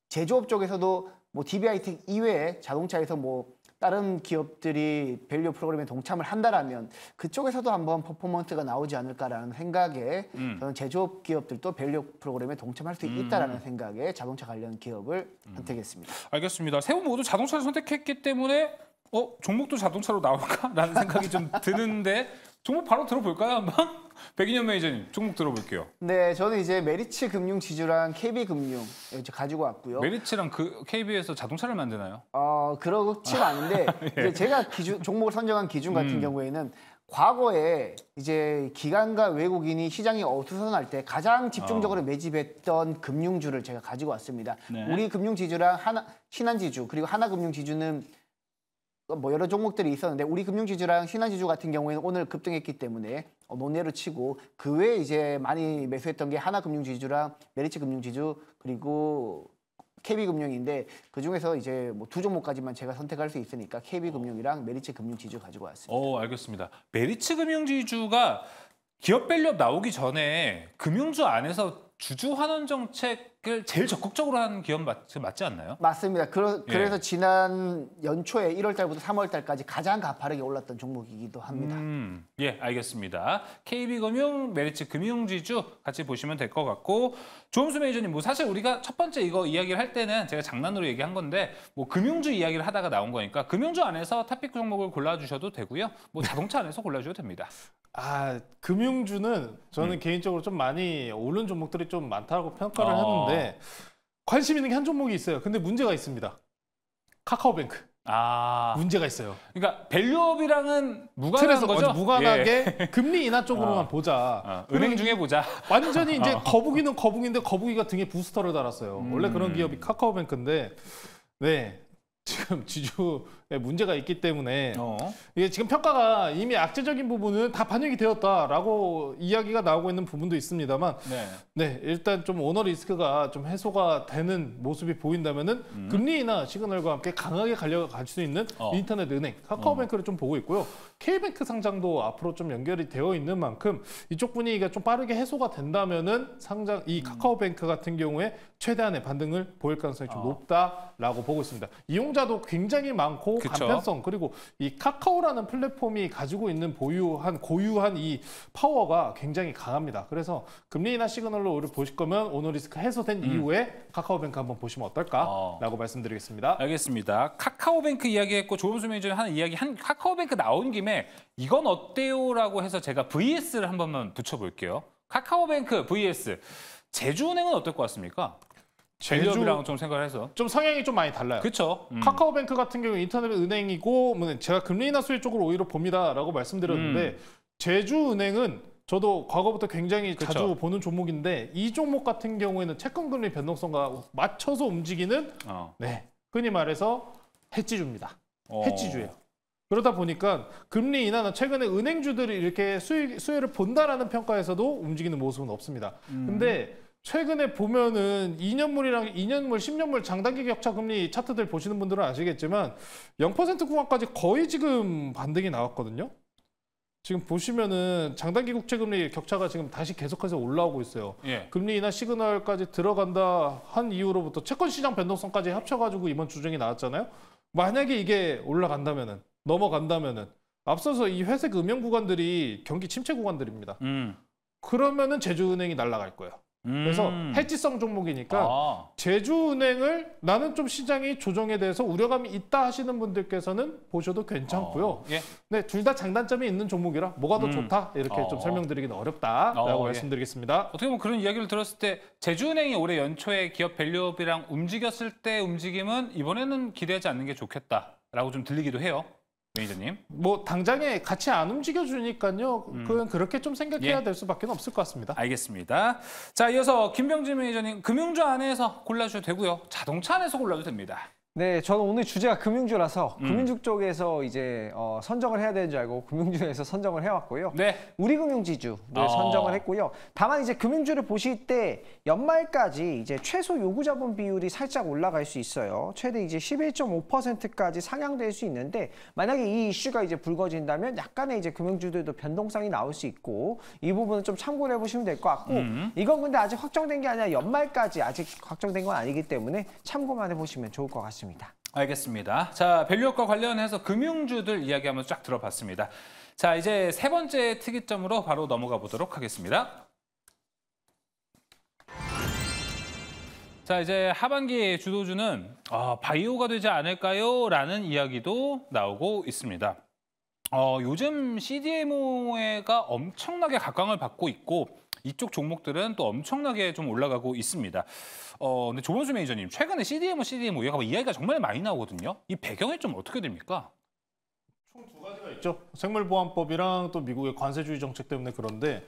B: 제조업 쪽에서도 뭐 DB하이텍 이외에 자동차에서 뭐 다른 기업들이 밸류 프로그램에 동참을 한다라면 그쪽에서도 한번 퍼포먼스가 나오지 않을까라는 생각에 저는 제조업 기업들도 밸류 프로그램에 동참할 수 있다라는 생각에 자동차 관련 기업을 선택했습니다.
A: 알겠습니다. 세 분 모두 자동차를 선택했기 때문에 종목도 자동차로 나올까라는 생각이 좀 드는데 종목 바로 들어볼까요 한번? 백인현 매니저님 종목 들어볼게요.
B: 네, 저는 이제 메리츠 금융 지주랑 KB금융 이제 가지고 왔고요.
A: 메리츠랑 KB에서 자동차를 만드나요?
B: 그렇진 않은데 이제 제가 종목을 선정한 기준 같은 경우에는 과거에 이제 기관과 외국인이 시장이 어수선할 때 가장 집중적으로 매집했던 금융주를 제가 가지고 왔습니다.
A: 네.
B: 우리 금융지주랑 신한지주 그리고 하나금융지주는 뭐 여러 종목들이 있었는데 우리 금융지주랑 신한지주 같은 경우에는 오늘 급등했기 때문에 논외로 치고 그 외에 이제 많이 매수했던 게 하나금융지주랑 메리츠금융지주 그리고 KB금융인데 그 중에서 이제 뭐 두 종목까지만 제가 선택할 수 있으니까 KB금융이랑 메리츠금융지주 가지고 왔습니다.
A: 알겠습니다. 메리츠금융지주가 기업 밸류업 나오기 전에 금융주 안에서 주주 환원 정책을 제일 적극적으로 한 기업 맞지 않나요?
B: 맞습니다. 그래서 지난 연초에 1월 달부터 3월 달까지 가장 가파르게 올랐던 종목이기도 합니다.
A: 예, 알겠습니다. KB금융, 메리츠금융지주 같이 보시면 될 것 같고, 조은수 매니저님, 뭐 사실 우리가 첫 번째 이거 이야기를 할 때는 제가 장난으로 얘기한 건데 뭐 금융주 이야기를 하다가 나온 거니까 금융주 안에서 탑픽 종목을 골라주셔도 되고요. 뭐 자동차 안에서 골라주셔도 됩니다.
C: 금융주는 저는 개인적으로 좀 많이 오른 종목들이 좀 많다고 평가를 하는데 관심 있는 게 한 종목이 있어요. 근데 문제가 있습니다. 카카오뱅크. 문제가 있어요.
A: 그러니까 밸류업이랑은 무관한 거죠?
C: 무관하게 금리 인하 쪽으로만 보자.
A: 은행 중에 보자.
C: 완전히 이제 거북이는 거북인데 거북이가 등에 부스터를 달았어요. 원래 그런 기업이 카카오뱅크인데 네. 지금 지주에 문제가 있기 때문에 이게 지금 평가가 이미 악재적인 부분은 다 반영이 되었다라고 이야기가 나오고 있는 부분도 있습니다만 네, 일단 좀 오너 리스크가 좀 해소가 되는 모습이 보인다면은 금리 인하 시그널과 함께 강하게 갈 수 있는 인터넷 은행 카카오뱅크를 좀 보고 있고요. K뱅크 상장도 앞으로 좀 연결이 되어 있는 만큼 이쪽 분위기가 좀 빠르게 해소가 된다면은 상장 이 카카오뱅크 같은 경우에 최대한의 반등을 보일 가능성이 좀 높다라고 보고 있습니다. 이용자도 굉장히 많고 간편성 그리고 이 카카오라는 플랫폼이 가지고 있는 고유한 이 파워가 굉장히 강합니다. 그래서 금리 인하 시그널로 오늘 보실 거면 오너 리스크 해소된 이후에 카카오뱅크 한번 보시면 어떨까라고 말씀드리겠습니다.
A: 알겠습니다. 카카오뱅크 이야기했고 조은수 매니저님 하는 이야기 카카오뱅크 나온 김에 이건 어때요라고 해서 제가 VS를 한 번만 붙여볼게요. 카카오뱅크 vs 제주은행은 어떨 것 같습니까? 밸류업이랑 좀 생각을 해서
C: 좀 성향이 좀 많이 달라요.
A: 그렇죠.
C: 카카오뱅크 같은 경우 인터넷 은행이고 제가 금리 인하 수혜 쪽으로 오히려 봅니다라고 말씀드렸는데 제주은행은 저도 과거부터 굉장히 자주 보는 종목인데 이 종목 같은 경우에는 채권금리 변동성과 맞춰서 움직이는 흔히 말해서 해지주입니다. 해지주예요. 그러다 보니까 금리 인하나 최근에 은행주들이 이렇게 수혜를 본다라는 평가에서도 움직이는 모습은 없습니다. 근데 최근에 보면은 2년물이랑 2년물, 10년물 장단기 격차 금리 차트들 보시는 분들은 아시겠지만 0% 구간까지 거의 지금 반등이 나왔거든요. 지금 보시면은 장단기 국채금리 격차가 지금 다시 계속해서 올라오고 있어요. 금리 인하 시그널까지 들어간다 한 이후로부터 채권시장 변동성까지 합쳐가지고 이번 주중에 나왔잖아요. 만약에 이게 올라간다면은 넘어간다면은 앞서서 이 회색 음영 구간들이 경기 침체 구간들입니다. 그러면은 제주은행이 날아갈 거예요. 그래서 해지성 종목이니까
A: 아.
C: 제주은행을 나는 좀 시장이 조정에 대해서 우려감이 있다 하시는 분들께서는 보셔도 괜찮고요.
A: 예.
C: 네, 둘 다 장단점이 있는 종목이라 뭐가 더 좋다 이렇게 좀 설명드리기는 어렵다라고
A: 예.
C: 말씀드리겠습니다.
A: 어떻게 보면 그런 이야기를 들었을 때 제주은행이 올해 연초에 기업 밸류업이랑 움직였을 때 움직임은 이번에는 기대하지 않는 게 좋겠다라고 좀 들리기도 해요. 매니저님.
C: 뭐 당장에 같이 안 움직여 주니까요. 그건 그렇게 좀 생각해야
A: 예.
C: 될 수밖에 없을 것 같습니다.
A: 알겠습니다. 자, 이어서 김병진 매니저님, 금융주 안에서 골라주셔도 되고요. 자동차 안에서 골라도 됩니다.
D: 네, 저는 오늘 주제가 금융주라서 금융주 쪽에서 이제 선정을 해야 되는 줄 알고 금융주에서 선정을 해왔고요.
A: 네.
D: 우리금융지주를 선정을 했고요. 다만 이제 금융주를 보실 때 연말까지 이제 최소 요구자본 비율이 살짝 올라갈 수 있어요. 최대 이제 11.5%까지 상향될 수 있는데 만약에 이 이슈가 이제 불거진다면 약간의 이제 금융주들도 변동성이 나올 수 있고 이 부분은 좀 참고를 해보시면 될 것 같고 이건 근데 아직 확정된 게 아니라 연말까지 아직 확정된 건 아니기 때문에 참고만 해보시면 좋을 것 같습니다.
A: 알겠습니다. 자, 밸류업과 관련해서 금융주들 이야기 한번 쫙 들어봤습니다. 자, 이제 세 번째 특이점으로 바로 넘어가 보도록 하겠습니다. 자, 이제 하반기 주도주는 바이오가 되지 않을까요? 라는 이야기도 나오고 있습니다. 요즘 CDMO가 엄청나게 각광을 받고 있고 이쪽 종목들은 또 엄청나게 좀 올라가고 있습니다. 근데 조원수 매니저님, 최근에 CDMO 이야기가 정말 많이 나오거든요. 이 배경이 좀 어떻게 됩니까?
C: 총 두 가지가 있죠. 생물보안법이랑 또 미국의 관세주의 정책 때문에 그런데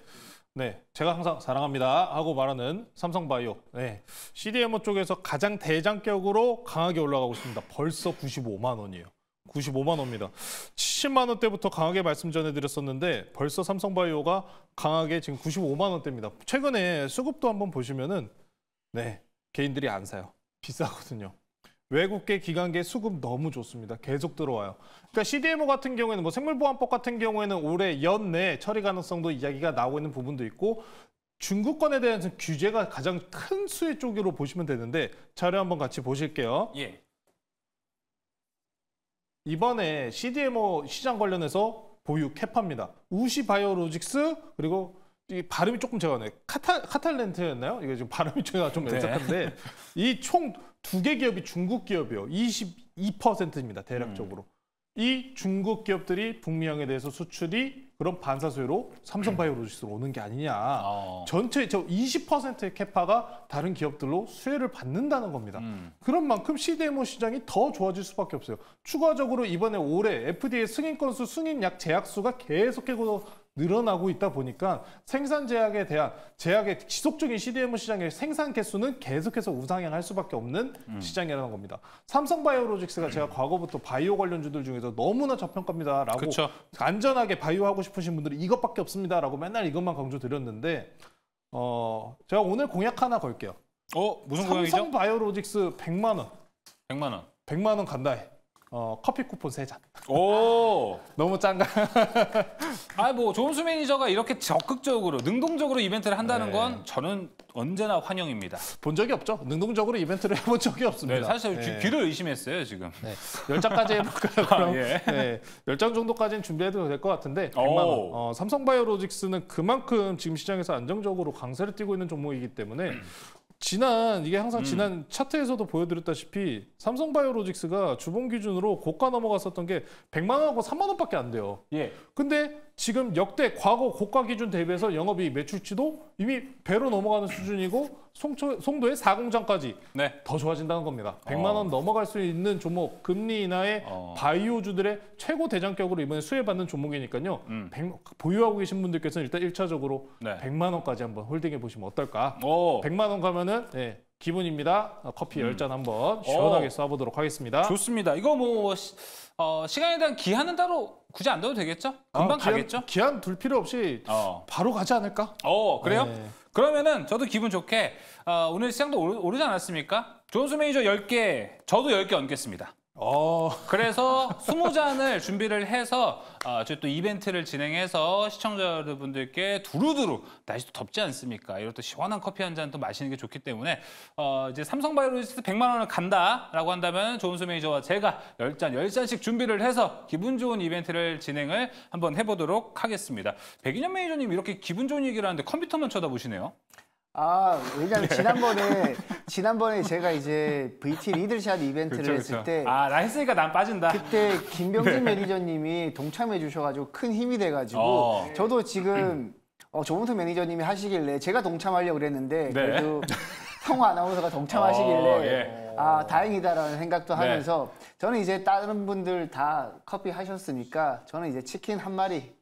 C: 네, 제가 항상 사랑합니다 하고 말하는 삼성바이오. 네, CDMO 쪽에서 가장 대장격으로 강하게 올라가고 있습니다. 벌써 95만 원이에요. 95만 원입니다. 70만 원대부터 강하게 말씀 전해드렸었는데 벌써 삼성바이오가 강하게 지금 95만 원대입니다. 최근에 수급도 한번 보시면은 네, 개인들이 안 사요. 비싸거든요. 외국계 기관계 수급 너무 좋습니다. 계속 들어와요. 그러니까 CDMO 같은 경우에는 뭐 생물보안법 같은 경우에는 올해 연내 처리 가능성도 이야기가 나오고 있는 부분도 있고 중국권에 대한 규제가 가장 큰 수혜 쪽으로 보시면 되는데 자료 한번 같이 보실게요.
A: 예.
C: 이번에 CDMO 시장 관련해서 보유 캐파입니다. 우시바이오로직스 그리고 이 발음이 조금 제가 카탈렌트였나요? 이게 지금 발음이 제가 좀 애석한데 이 총 두 개 기업이 중국 기업이요. 22%입니다. 대략적으로. 이 중국 기업들이 북미향에 대해서 수출이 그런 반사수요로 삼성바이오로직스로 오는 게 아니냐. 전체 저 20%의 캐파가 다른 기업들로 수혜를 받는다는 겁니다. 그런 만큼 CDMO 시장이 더 좋아질 수밖에 없어요. 추가적으로 이번에 올해 FDA 승인 건수, 승인 약 제약수가 계속해서 늘어나고 있다 보니까 생산 제약에 대한 제약의 지속적인 CDMO 시장의 생산 개수는 계속해서 우상향할 수밖에 없는 시장이라는 겁니다. 삼성바이오로직스가 제가 과거부터 바이오 관련주들 중에서 너무나 저평가입니다라고
A: 그쵸.
C: 안전하게 바이오 하고 싶으신 분들은 이것밖에 없습니다라고 맨날 이것만 강조드렸는데 제가 오늘 공약 하나 걸게요.
A: 무슨 공약이죠?
C: 삼성바이오로직스 100만 원.
A: 100만 원.
C: 100만 원 간다 해. 커피 쿠폰 3잔.
A: 오.
C: 너무 짠가?
A: 뭐 조은수 매니저가 이렇게 적극적으로 능동적으로 이벤트를 한다는 건 저는 언제나 환영입니다.
C: 본 적이 없죠. 능동적으로 이벤트를 해본 적이 없습니다.
A: 네, 사실 귀를 의심했어요 지금.
C: 네. 10장까지 해볼까요? 그럼?
A: 예.
C: 네, 10장 정도까지는 준비해도 될 것 같은데 100만 원. 삼성바이오로직스는 그만큼 지금 시장에서 안정적으로 강세를 띠고 있는 종목이기 때문에 이게 항상 지난 차트에서도 보여드렸다시피 삼성바이오로직스가 주봉 기준으로 고가 넘어갔었던 게 100만 원하고 3만 원밖에 안 돼요.
A: 예.
C: 근데 지금 역대 과거 고가 기준 대비해서 영업이익 매출치도 이미 배로 넘어가는 수준이고 송도의 4공장까지
A: 네.
C: 더 좋아진다는 겁니다. 100만 원 넘어갈 수 있는 종목, 금리 인하의 바이오주들의 최고 대장격으로 이번에 수혜받는 종목이니까요. 보유하고 계신 분들께서는 일단 1차적으로
A: 네.
C: 100만 원까지 한번 홀딩해 보시면 어떨까?
A: 오.
C: 100만 원 가면은 기분입니다. 커피 10잔 한번 시원하게 쏴보도록 하겠습니다.
A: 좋습니다. 이거 뭐 시간에 대한 기한은 따로 굳이 안 둬도 되겠죠? 금방 가겠죠?
C: 기한 둘 필요 없이 바로 가지 않을까?
A: 그래요?
C: 네.
A: 그러면은 저도 기분 좋게 오늘 시장도 오르지 않았습니까? 조은수 매니저 10개, 저도 10개 얹겠습니다. 그래서 20잔을 준비를 해서 저희 또 이벤트를 진행해서 시청자 여러분들께 두루두루 날씨도 덥지 않습니까? 이럴 때 시원한 커피 한 잔 또 마시는 게 좋기 때문에 이제 삼성바이오로직스 100만 원을 간다라고 한다면 조은수 매니저와 제가 10잔씩 준비를 해서 기분 좋은 이벤트를 진행을 한번 해보도록 하겠습니다. 백인현 매니저님 이렇게 기분 좋은 얘기를 하는데 컴퓨터만 쳐다보시네요.
B: 왜냐면 지난번에 제가 이제 VT 리들샷 이벤트를 했을 때
A: 나 했으니까 난 빠진다.
B: 그때 김병진 매니저님이 동참해 주셔가지고 큰 힘이 돼가지고 저도 지금 조문태 매니저님이 하시길래 제가 동참하려고 그랬는데 그래도 성우 아나운서가 동참하시길래 다행이다라는 생각도 하면서 저는 이제 다른 분들 다 커피 하셨으니까 저는 이제 치킨 한 마리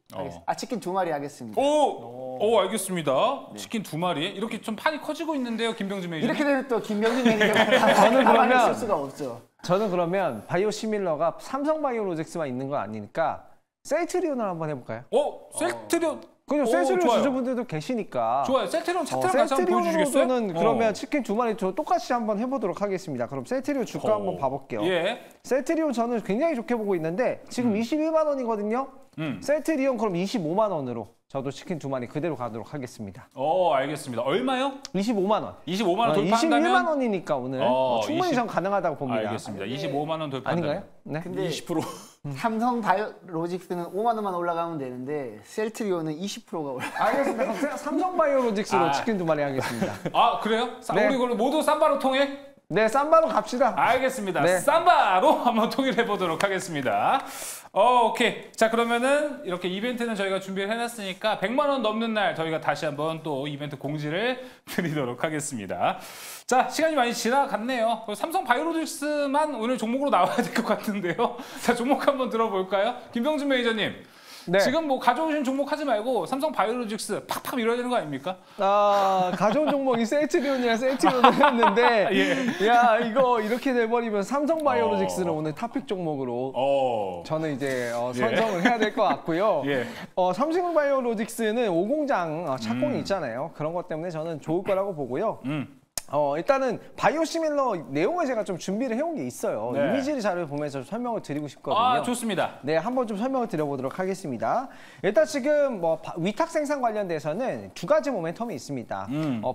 B: 치킨 2마리 하겠습니다.
A: 오, 알겠습니다. 치킨 2마리. 이렇게 좀 판이 커지고 있는데요, 김병진 매니저.
B: 이렇게 되면 또 김병진 매니저가
D: 저는
B: 가만히
D: 그러면-
B: 있을 수가 없죠.
D: 저는 그러면 바이오 시밀러가 삼성 바이오로직스만 있는 건 아니니까 셀트리온을 한번 해볼까요?
A: 셀트리온.
D: 그죠? 셀트리온
A: 좋아요.
D: 주주분들도 계시니까.
A: 좋아요. 셀트리온 차트랑 같이 한번 보여주시겠어요?
D: 셀트리온으로는 그러면 치킨 2마리 저 똑같이 한번 해보도록 하겠습니다. 그럼 셀트리온 주가 한번 봐볼게요.
A: 예.
D: 셀트리온 저는 굉장히 좋게 보고 있는데 지금 21만 원이거든요. 셀트리온 그럼 25만 원으로 저도 치킨 2마리 그대로 가도록 하겠습니다.
A: 알겠습니다. 얼마요?
D: 25만 원.
A: 25만 원 돌파한다면
D: 21만 원이니까 오늘 충분히
A: 20
D: 전 가능하다고 봅니다.
A: 알겠습니다. 25만 원 돌파한다면
D: 아닌가요? 네.
B: 근데
A: 20%.
B: 삼성 바이오로직스는 5만 원만 올라가면 되는데 셀트리온은 20%가 올라.
D: 알겠습니다. 그럼 제가 삼성 바이오로직스로 치킨 2마리 하겠습니다.
A: 그래요?
D: 네.
A: 우리 그럼 모두 쌈바로 통해?
D: 네, 쌈바로 갑시다.
A: 알겠습니다.
D: 네.
A: 쌈바로 한번 통일해 보도록 하겠습니다. 오케이. 자, 그러면은 이렇게 이벤트는 저희가 준비를 해놨으니까 100만 원 넘는 날 저희가 다시 한번 또 이벤트 공지를 드리도록 하겠습니다. 자, 시간이 많이 지나갔네요. 삼성 바이오로직스만 오늘 종목으로 나와야 될 것 같은데요. 자, 종목 한번 들어볼까요? 김병준 매니저님.
D: 네.
A: 지금 뭐 가져오신 종목 하지 말고 삼성 바이오로직스 팍팍 밀어야 되는 거 아닙니까?
D: 가져온 종목이 셀트리온이라 셀트리온을 했는데 야 이거 이렇게 돼버리면 삼성 바이오로직스는 오늘 탑픽 종목으로 저는 이제 선정을 해야 될 것 같고요. 삼성 바이오로직스는 5공장 착공이 있잖아요. 그런 것 때문에 저는 좋을 거라고 보고요. 일단은 바이오 시밀러 내용을 제가 좀 준비를 해온 게 있어요.
A: 네.
D: 이미지 자료를 보면서 설명을 드리고 싶거든요.
A: 좋습니다.
D: 네, 한번 좀 설명을 드려보도록 하겠습니다. 일단 지금 뭐 위탁 생산 관련돼서는 두 가지 모멘텀이 있습니다.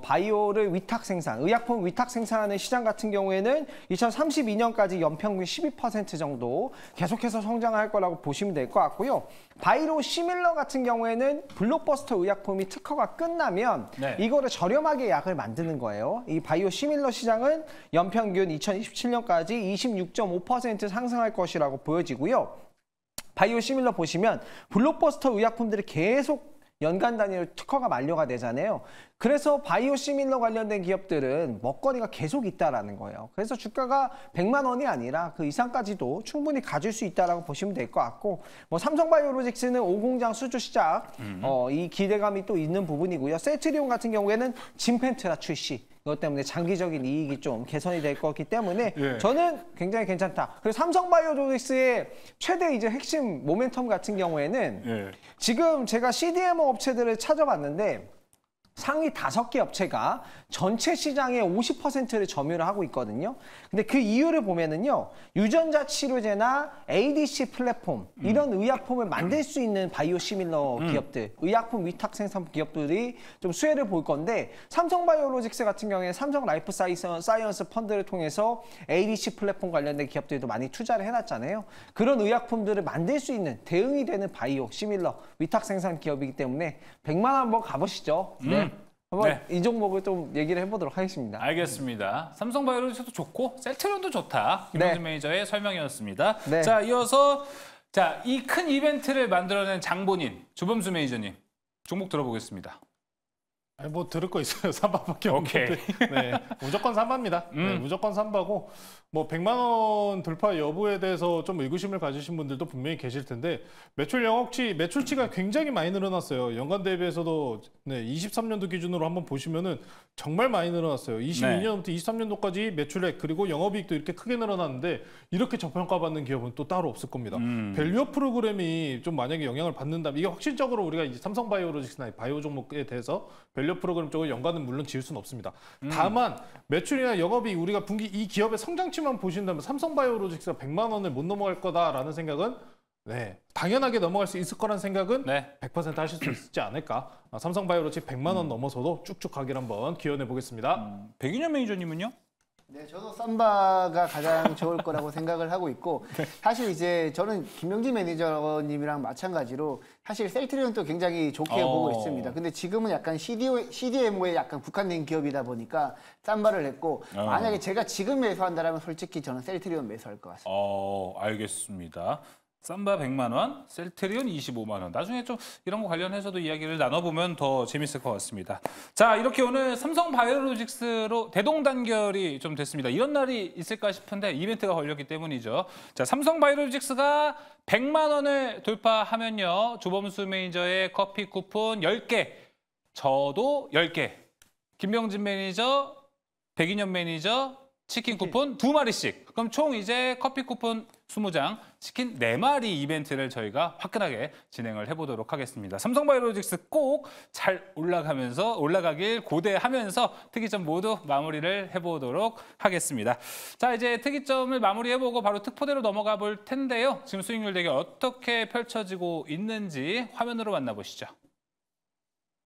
D: 바이오를 위탁 생산, 의약품 위탁 생산하는 시장 같은 경우에는 2032년까지 연평균 12% 정도 계속해서 성장할 거라고 보시면 될 것 같고요. 바이오 시밀러 같은 경우에는 블록버스터 의약품이 특허가 끝나면 이거를 저렴하게 약을 만드는 거예요. 이 바이오 시밀러 시장은 연평균 2027년까지 26.5% 상승할 것이라고 보여지고요. 바이오 시밀러 보시면 블록버스터 의약품들이 계속 연간 단위로 특허가 만료가 되잖아요. 그래서 바이오 시밀러 관련된 기업들은 먹거리가 계속 있다라는 거예요. 그래서 주가가 100만 원이 아니라 그 이상까지도 충분히 가질 수 있다라고 보시면 될 것 같고, 뭐 삼성 바이오로직스는 5공장 수주 시작, 이 기대감이 또 있는 부분이고요. 셀트리온 같은 경우에는 진펜트라 출시. 그것 때문에 장기적인 이익이 좀 개선이 될 거기 때문에 저는 굉장히 괜찮다. 그리고 삼성 바이오로직스의 최대 이제 핵심 모멘텀 같은 경우에는 지금 제가 CDMO 업체들을 찾아봤는데 상위 5개 업체가 전체 시장의 50%를 점유를 하고 있거든요. 근데 그 이유를 보면은요, 유전자 치료제나 ADC 플랫폼, 이런 의약품을 만들 수 있는 바이오 시밀러 기업들, 의약품 위탁 생산 기업들이 좀 수혜를 볼 건데, 삼성 바이오로직스 같은 경우에 삼성 라이프 사이언스 펀드를 통해서 ADC 플랫폼 관련된 기업들도 많이 투자를 해놨잖아요. 그런 의약품들을 만들 수 있는 대응이 되는 바이오 시밀러 위탁 생산 기업이기 때문에 100만 원 한번 가보시죠. 한번 이 종목을 좀 얘기를 해보도록 하겠습니다.
A: 알겠습니다. 삼성 바이오로직스도 좋고 셀트리온도 좋다. 김병준 매니저의 설명이었습니다.
D: 네.
A: 자, 이어서 이 큰 이벤트를 만들어낸 장본인 주범수 매니저님 종목 들어보겠습니다.
C: 아니, 뭐 들을 거 있어요. 삼바밖에 없는데. 네, 무조건 삼바입니다. 네, 무조건 삼바고 뭐 100만 원 돌파 여부에 대해서 좀 의구심을 가지신 분들도 분명히 계실 텐데, 매출 영업치, 매출치가 굉장히 많이 늘어났어요. 연간 대비해서도 23년도 기준으로 한번 보시면은 정말 많이 늘어났어요. 22년부터 23년도까지 매출액 그리고 영업이익도 이렇게 크게 늘어났는데 이렇게 저평가받는 기업은 또 따로 없을 겁니다. 밸류업 프로그램이 좀 만약에 영향을 받는다면, 이게 확실적으로 우리가 이제 삼성 바이오로직스나 바이오 종목에 대해서 밸류업 프로그램 쪽을 연간은 물론 지을 수는 없습니다. 다만 매출이나 영업이 우리가 분기 이 기업의 성장치만 보신다면 삼성 바이오로직스가 100만 원을 못 넘어갈 거다라는 생각은 당연하게 넘어갈 수 있을 거란 생각은 100% 하실 수 있지 않을까. 삼성 바이오로직스 100만 원 넘어서도 쭉쭉 가기를 한번 기원해 보겠습니다.
A: 백인현 매니저님은요?
B: 네, 저도 삼바가 가장 좋을 거라고 생각을 하고 있고 사실 이제 저는 김명지 매니저님이랑 마찬가지로 사실 셀트리온도 굉장히 좋게 보고 있습니다. 근데 지금은 약간 CDMO에 약간 국한된 기업이다 보니까 삼바를 했고 만약에 제가 지금 매수한다면 솔직히 저는 셀트리온 매수할 것 같습니다.
A: 알겠습니다. 삼바 100만 원, 셀트리온 25만 원. 나중에 좀 이런 거 관련해서도 이야기를 나눠보면 더 재밌을 것 같습니다. 자, 이렇게 오늘 삼성바이오로직스로 대동단결이 좀 됐습니다. 이런 날이 있을까 싶은데 이벤트가 걸렸기 때문이죠. 자, 삼성바이오로직스가 100만 원을 돌파하면요. 조범수 매니저의 커피 쿠폰 10개, 저도 10개, 김병진 매니저, 백인현 매니저, 치킨 쿠폰 2마리씩. 그럼 총 이제 커피 쿠폰 20장, 치킨 4마리 이벤트를 저희가 화끈하게 진행을 해보도록 하겠습니다. 삼성바이오로직스 꼭 잘 올라가길 고대하면서 특이점 모두 마무리를 해보도록 하겠습니다. 자, 이제 특이점을 마무리해보고 바로 특포대로 넘어가 볼 텐데요. 지금 수익률 대결 어떻게 펼쳐지고 있는지 화면으로 만나보시죠.